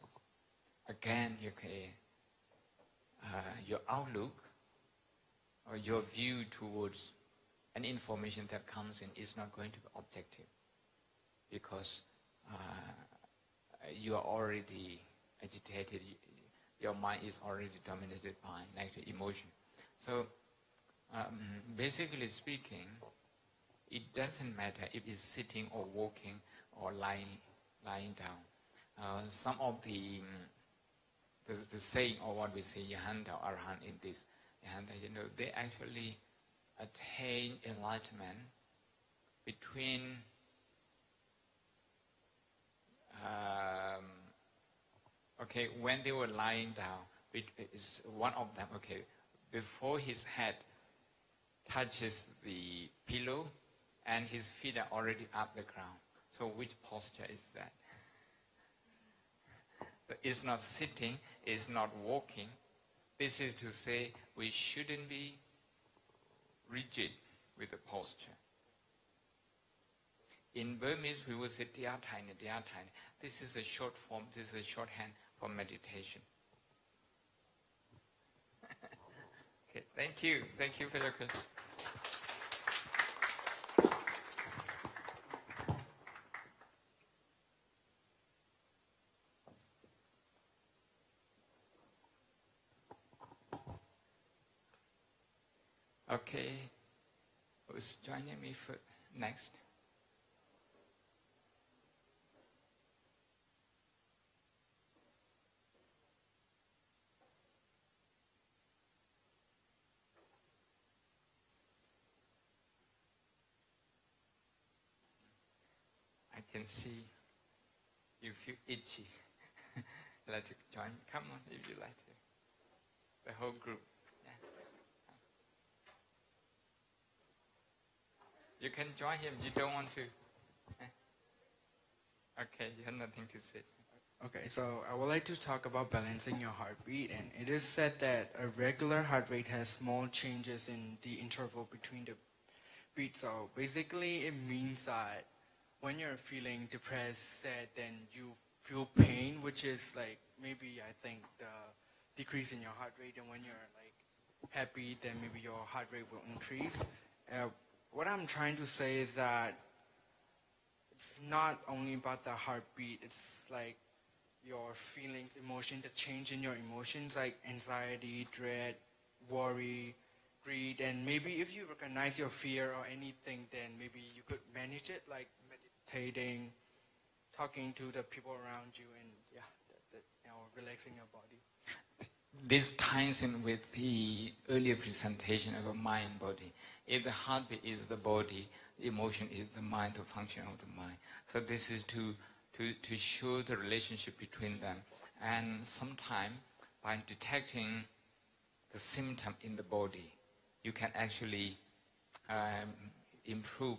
Speaker 1: again, your outlook or your view towards an information that comes in is not going to be objective because you are already agitated. Your mind is already dominated by negative emotion. So basically speaking, it doesn't matter if it's sitting or walking or lying down. Some of the saying, or what we say, Yahanda or Arhan in this, they actually attain enlightenment between when they were lying down, one of them, before his head touches the pillow and his feet are already up the ground. So which posture is that? It's not sitting, it's not walking. This is to say we shouldn't be rigid with the posture. In Burmese, we would say Dhyā Thai. This is a short form, this is a shorthand for meditation. Okay, thank you. Thank you for your question. Okay, who's joining me for next? I can see you feel itchy. Like to join? Come on, if you like to. The whole group. You can join him. You don't want to. Okay, you have nothing to say.
Speaker 17: Okay, so I would like to talk about balancing your heartbeat. And it is said that a regular heart rate has small changes in the interval between the beats. So basically, it means that when you're feeling depressed, sad, then you feel pain, which is like maybe I think the decrease in your heart rate. And when you're like happy, then maybe your heart rate will increase. What I'm trying to say is that it's not only about the heartbeat, it's like your feelings, emotion, the change in your emotions like anxiety, dread, worry, greed, and maybe if you recognize your fear or anything, then maybe you could manage it like meditating, talking to the people around you, and relaxing your body.
Speaker 1: this ties in with the earlier presentation of a mind body. If the heartbeat is the body, the emotion is the mind, the function of the mind. So this is to show the relationship between them. And sometimes by detecting the symptom in the body, you can actually improve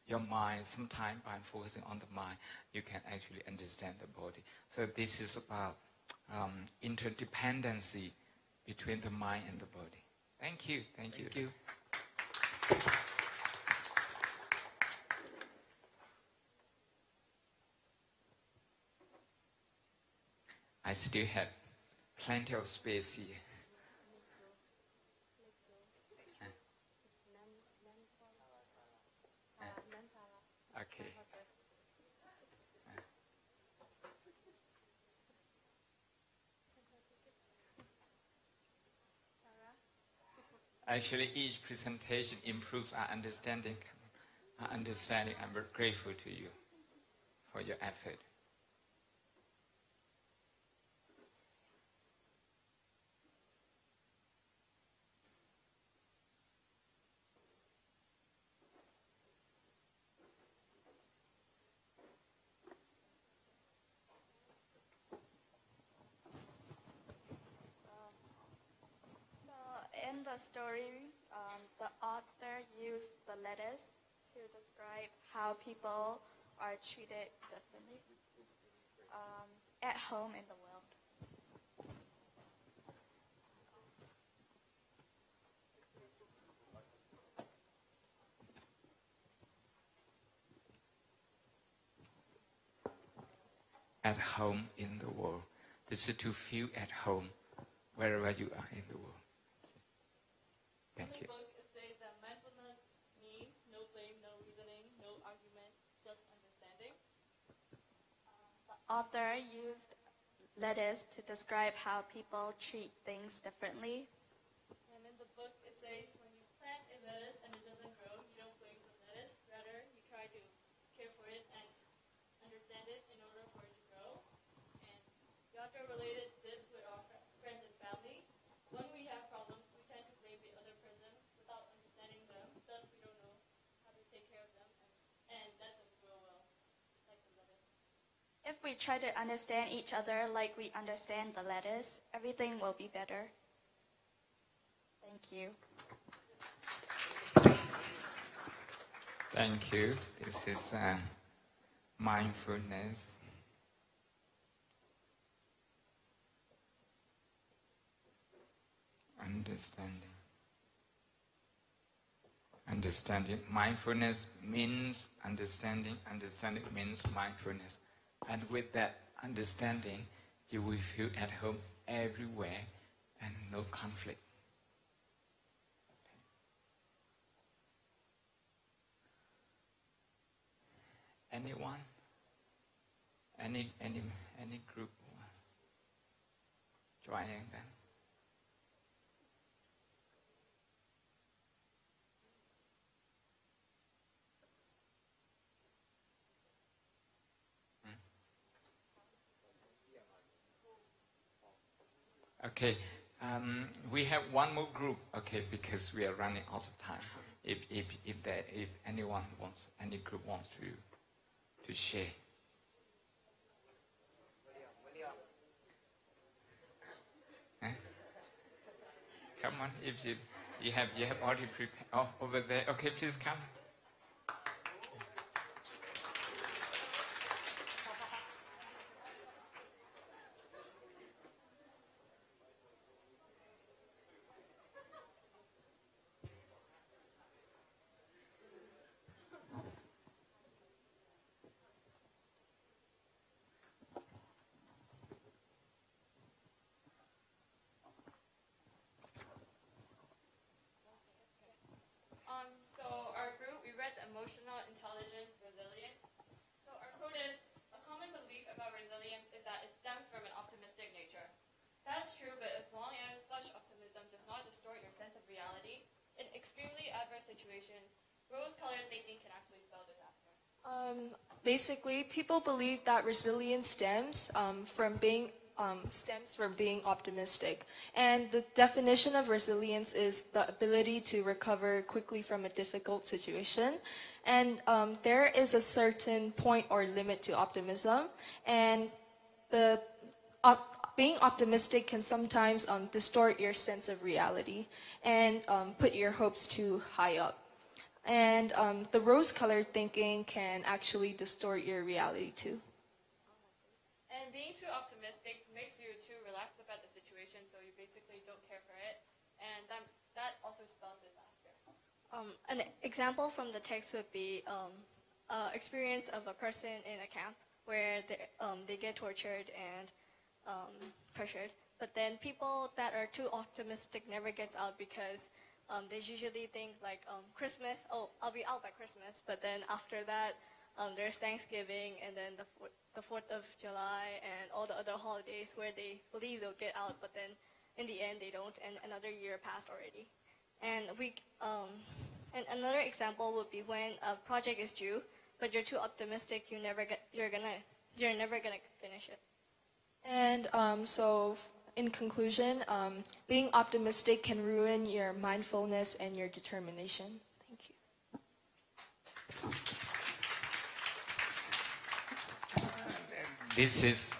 Speaker 1: your mind. Sometimes by focusing on the mind, you can actually understand the body. So this is about interdependency between the mind and the body. Thank you. Thank you.
Speaker 17: Thank you.
Speaker 1: I still have plenty of space here. Okay. Actually, each presentation improves our understanding. I'm very grateful to you for your effort.
Speaker 18: In the story, the author used the letters to describe how people are treated differently at home in the world.
Speaker 1: At home in the world. This is to feel at home wherever you are in the world. Thank you.
Speaker 18: In the book, it says that mindfulness means no blame, no reasoning, no argument, just understanding. The author used letters to describe how people treat things differently. And in the book, it says when you plant a lettuce and it doesn't grow, you don't blame the lettuce. Rather, you try to care for it and understand it in order for it to grow. And the author related this with our friends and family. When we have problems, we tend to blame the other person without understanding them. Thus, we don't know how to take care of them, and that doesn't grow well, like the lettuce. If we try to understand each other like we understand the lettuce, everything will be better. Thank you.
Speaker 1: Thank you. This is mindfulness. Understanding. Mindfulness means understanding. Understanding means mindfulness. And with that understanding, you will feel at home everywhere and no conflict. Anyone? Any group joining them? Okay, we have one more group. Okay, because we are running out of time. If anyone wants, any group wants to share. Come on, if you have already prepared. Oh, over there. Okay, please come.
Speaker 18: So our group, we read Emotional Intelligence Resilience. So our quote is, a common belief about resilience is that it stems from an optimistic nature. That's true, but as long as such optimism does not distort your sense of reality, in extremely adverse situations, rose-colored thinking can actually spell disaster.
Speaker 8: Basically, people believe that resilience stems from being stems from being optimistic. And the definition of resilience is the ability to recover quickly from a difficult situation. And there is a certain point or limit to optimism. And being optimistic can sometimes distort your sense of reality and put your hopes too high up. And the rose-colored thinking can actually distort your reality too.
Speaker 19: And being too optimistic makes you too relaxed about the situation, so you basically don't care for it, and that also spells disaster.
Speaker 3: An example from the text would be experience of a person in a camp where they get tortured and pressured. But then people that are too optimistic never gets out because they usually think like Christmas, oh, I'll be out by Christmas. But then after that, there's Thanksgiving and then the 4th of July and all the other holidays where they believe they'll get out, but then in the end they don't, and another year passed already. And and another example would be when a project is due, but you're too optimistic, you're never gonna finish it.
Speaker 8: And so, in conclusion, being optimistic can ruin your mindfulness and your determination. Thank you.
Speaker 1: This is,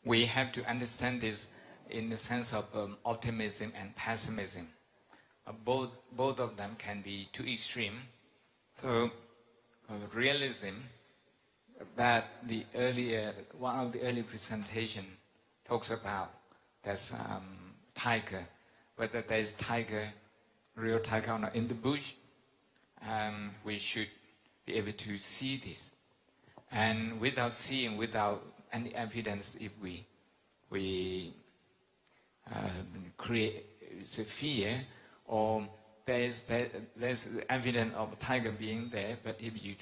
Speaker 1: we have to understand this in the sense of optimism and pessimism. Both of them can be too extreme. So, realism, that one of the early presentation talks about, there's tiger, whether there's real tiger or not in the bush, we should be able to see this. And without any evidence, if we create fear, or there's evidence of a tiger being there, but if you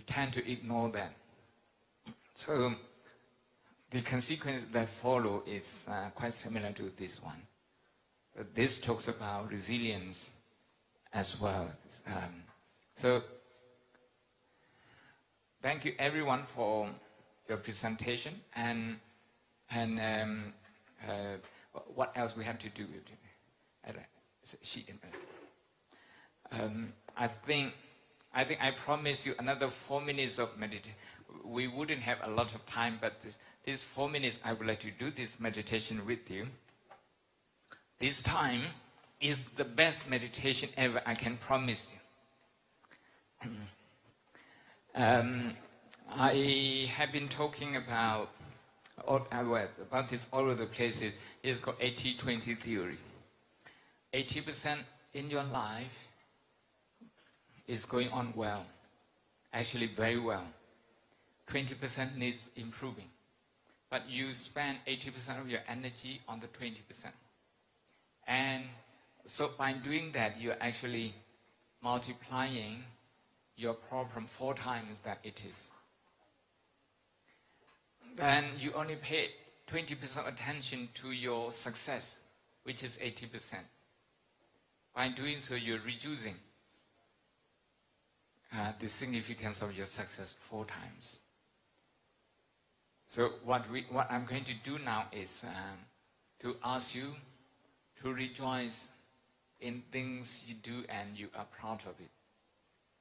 Speaker 1: tend to ignore that. So the consequence that follow is quite similar to this one. But this talks about resilience as well. So thank you everyone for your presentation, and what else we have to do? I think I promised you another 4 minutes of meditation. We wouldn't have a lot of time, but these 4 minutes I would like to do this meditation with you. This time is the best meditation ever, I can promise you. I have been talking about this all over the places. It's called 80-20 theory. 80% in your life is going on well, actually very well. 20% needs improving. But you spend 80% of your energy on the 20%. And so by doing that, you're actually multiplying your problem 4 times that it is. Then you only pay 20% attention to your success, which is 80%. By doing so, you're reducing the significance of your success 4 times. So what I'm going to do now is to ask you to rejoice in things you do and you are proud of it.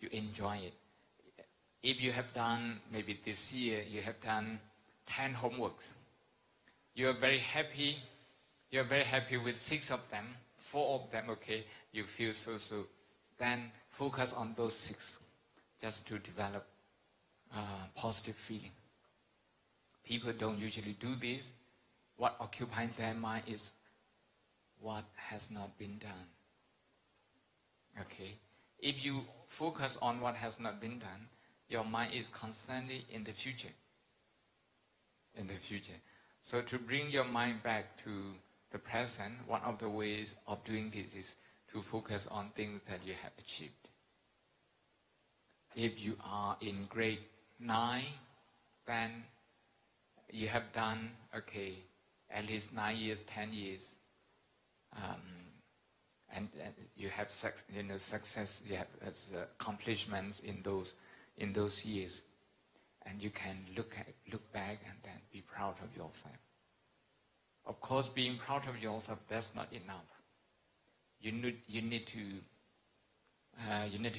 Speaker 1: You enjoy it. If you have done, maybe this year, you have done 10 homeworks. You're very happy with 6 of them, 4 of them, okay, you feel so. Then focus on those 6, just to develop positive feeling. People don't usually do this. What occupies their mind is what has not been done. Okay? If you focus on what has not been done, your mind is constantly in the future. So to bring your mind back to the present, one of the ways of doing this is to focus on things that you have achieved. If you are in grade 9, then you have done, okay, at least 9 years, 10 years, and you have success, you have accomplishments in those years. and you can look back and then be proud of yourself. Of course, being proud of yourself, that's not enough. You need to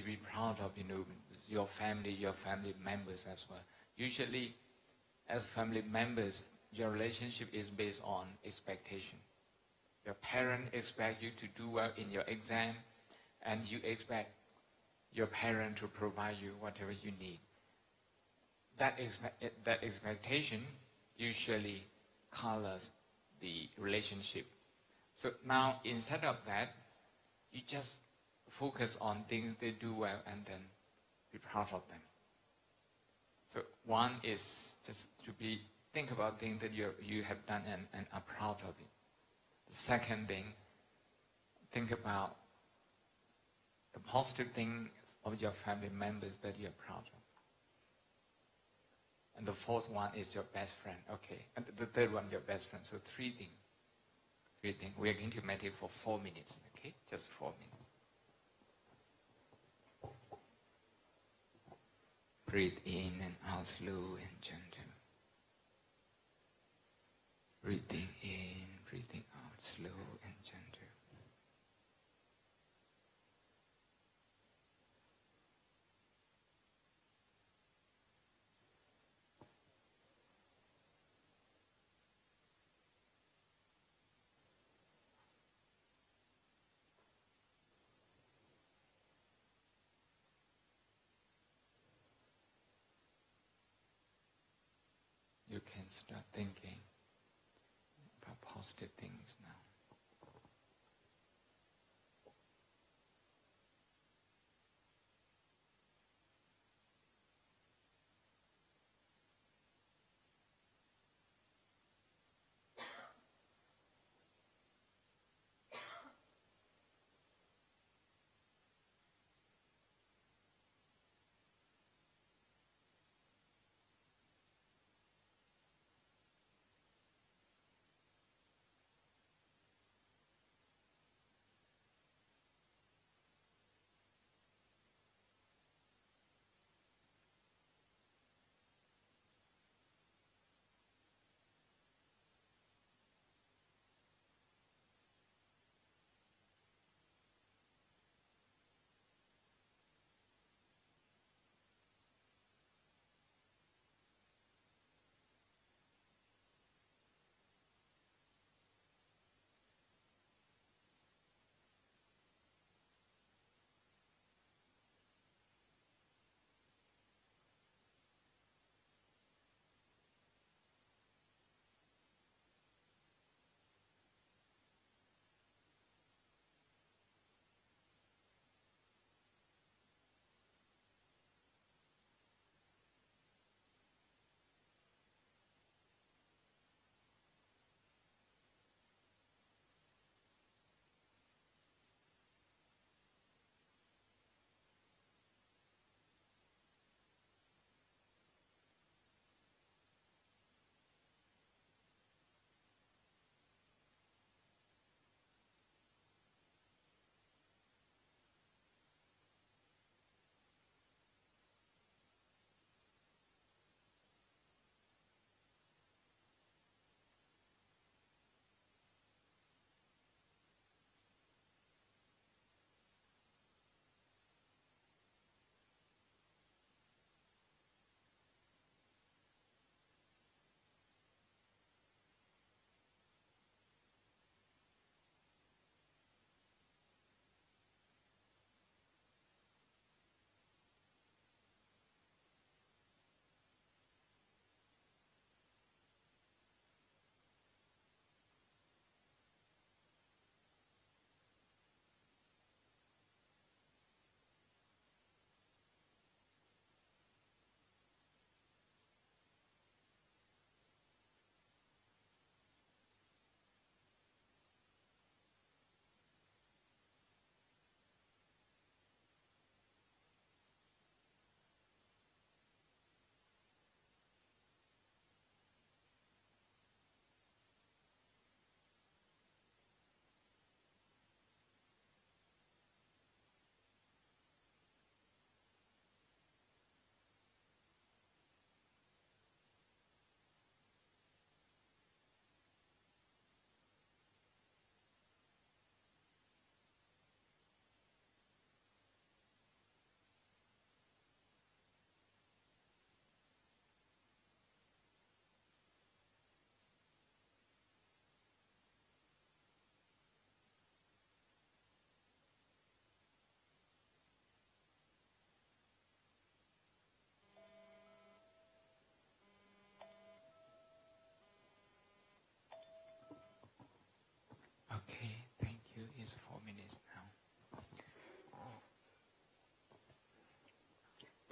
Speaker 1: be proud of your family members as well. Usually, as family members, your relationship is based on expectation. Your parents expect you to do well in your exam, and you expect your parent to provide you whatever you need. That expectation usually colors the relationship. So now, instead of that, you just focus on things they do well and then be proud of them. So one is just to think about things that you have done and are proud of it. The second thing, think about the positive things of your family members that you're proud of. And the fourth one is your best friend. Okay. And the third one, your best friend. So three things. We are going to meditate for 4 minutes. Okay? Just 4 minutes. Breathe in and out slow and gentle. Breathing in, breathing out slow and gentle. You can start thinking about positive things now.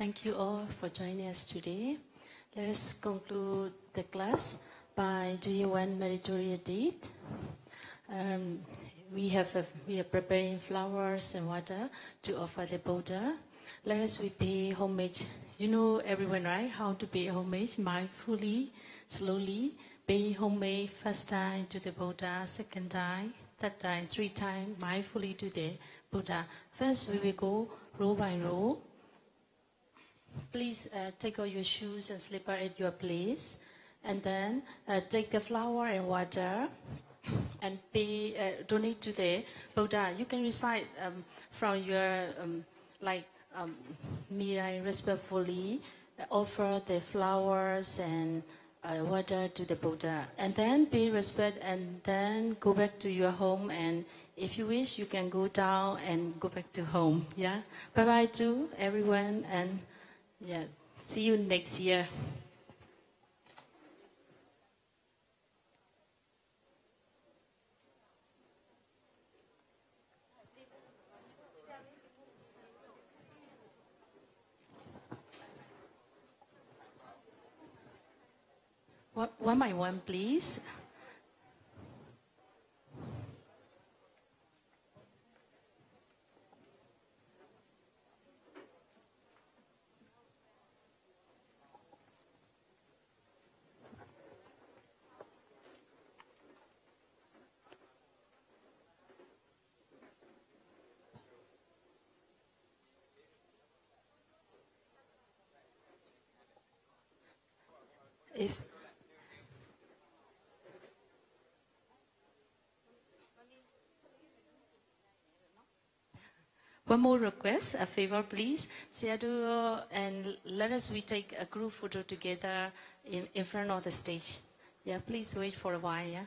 Speaker 20: Thank you all for joining us today. Let us conclude the class by doing one meritorious deed. We are preparing flowers and water to offer the Buddha. Let us pay homage. You know everyone, right? How to pay homage mindfully, slowly. Pay homage first time to the Buddha, second time, third time, 3 times mindfully to the Buddha. First, we will go row by row. Please take all your shoes and slipper at your place, and then take the flower and water and donate to the Buddha. You can recite from your Mirai respectfully, offer the flowers and water to the Buddha, and then pay respect, and then go back to your home. And if you wish, you can go down and go back to home. Yeah. Bye bye to everyone, and yeah, see you next year. One by one, please. One more request, a favor, please. Sayardaw, and let us take a group photo together in front of the stage. Yeah, please wait for a while. Yeah.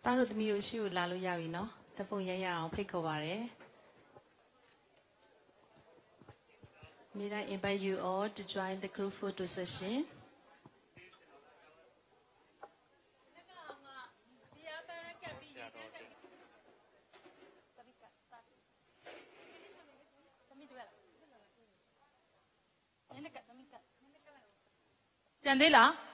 Speaker 20: တားတို့သမီးတို့ရှိကိုလာလို့ရပြီနော်တပုံရရအောင်ဖိတ်ခေါ်ပါတယ် May I invite you all to join the group photo session.
Speaker 21: Chandela.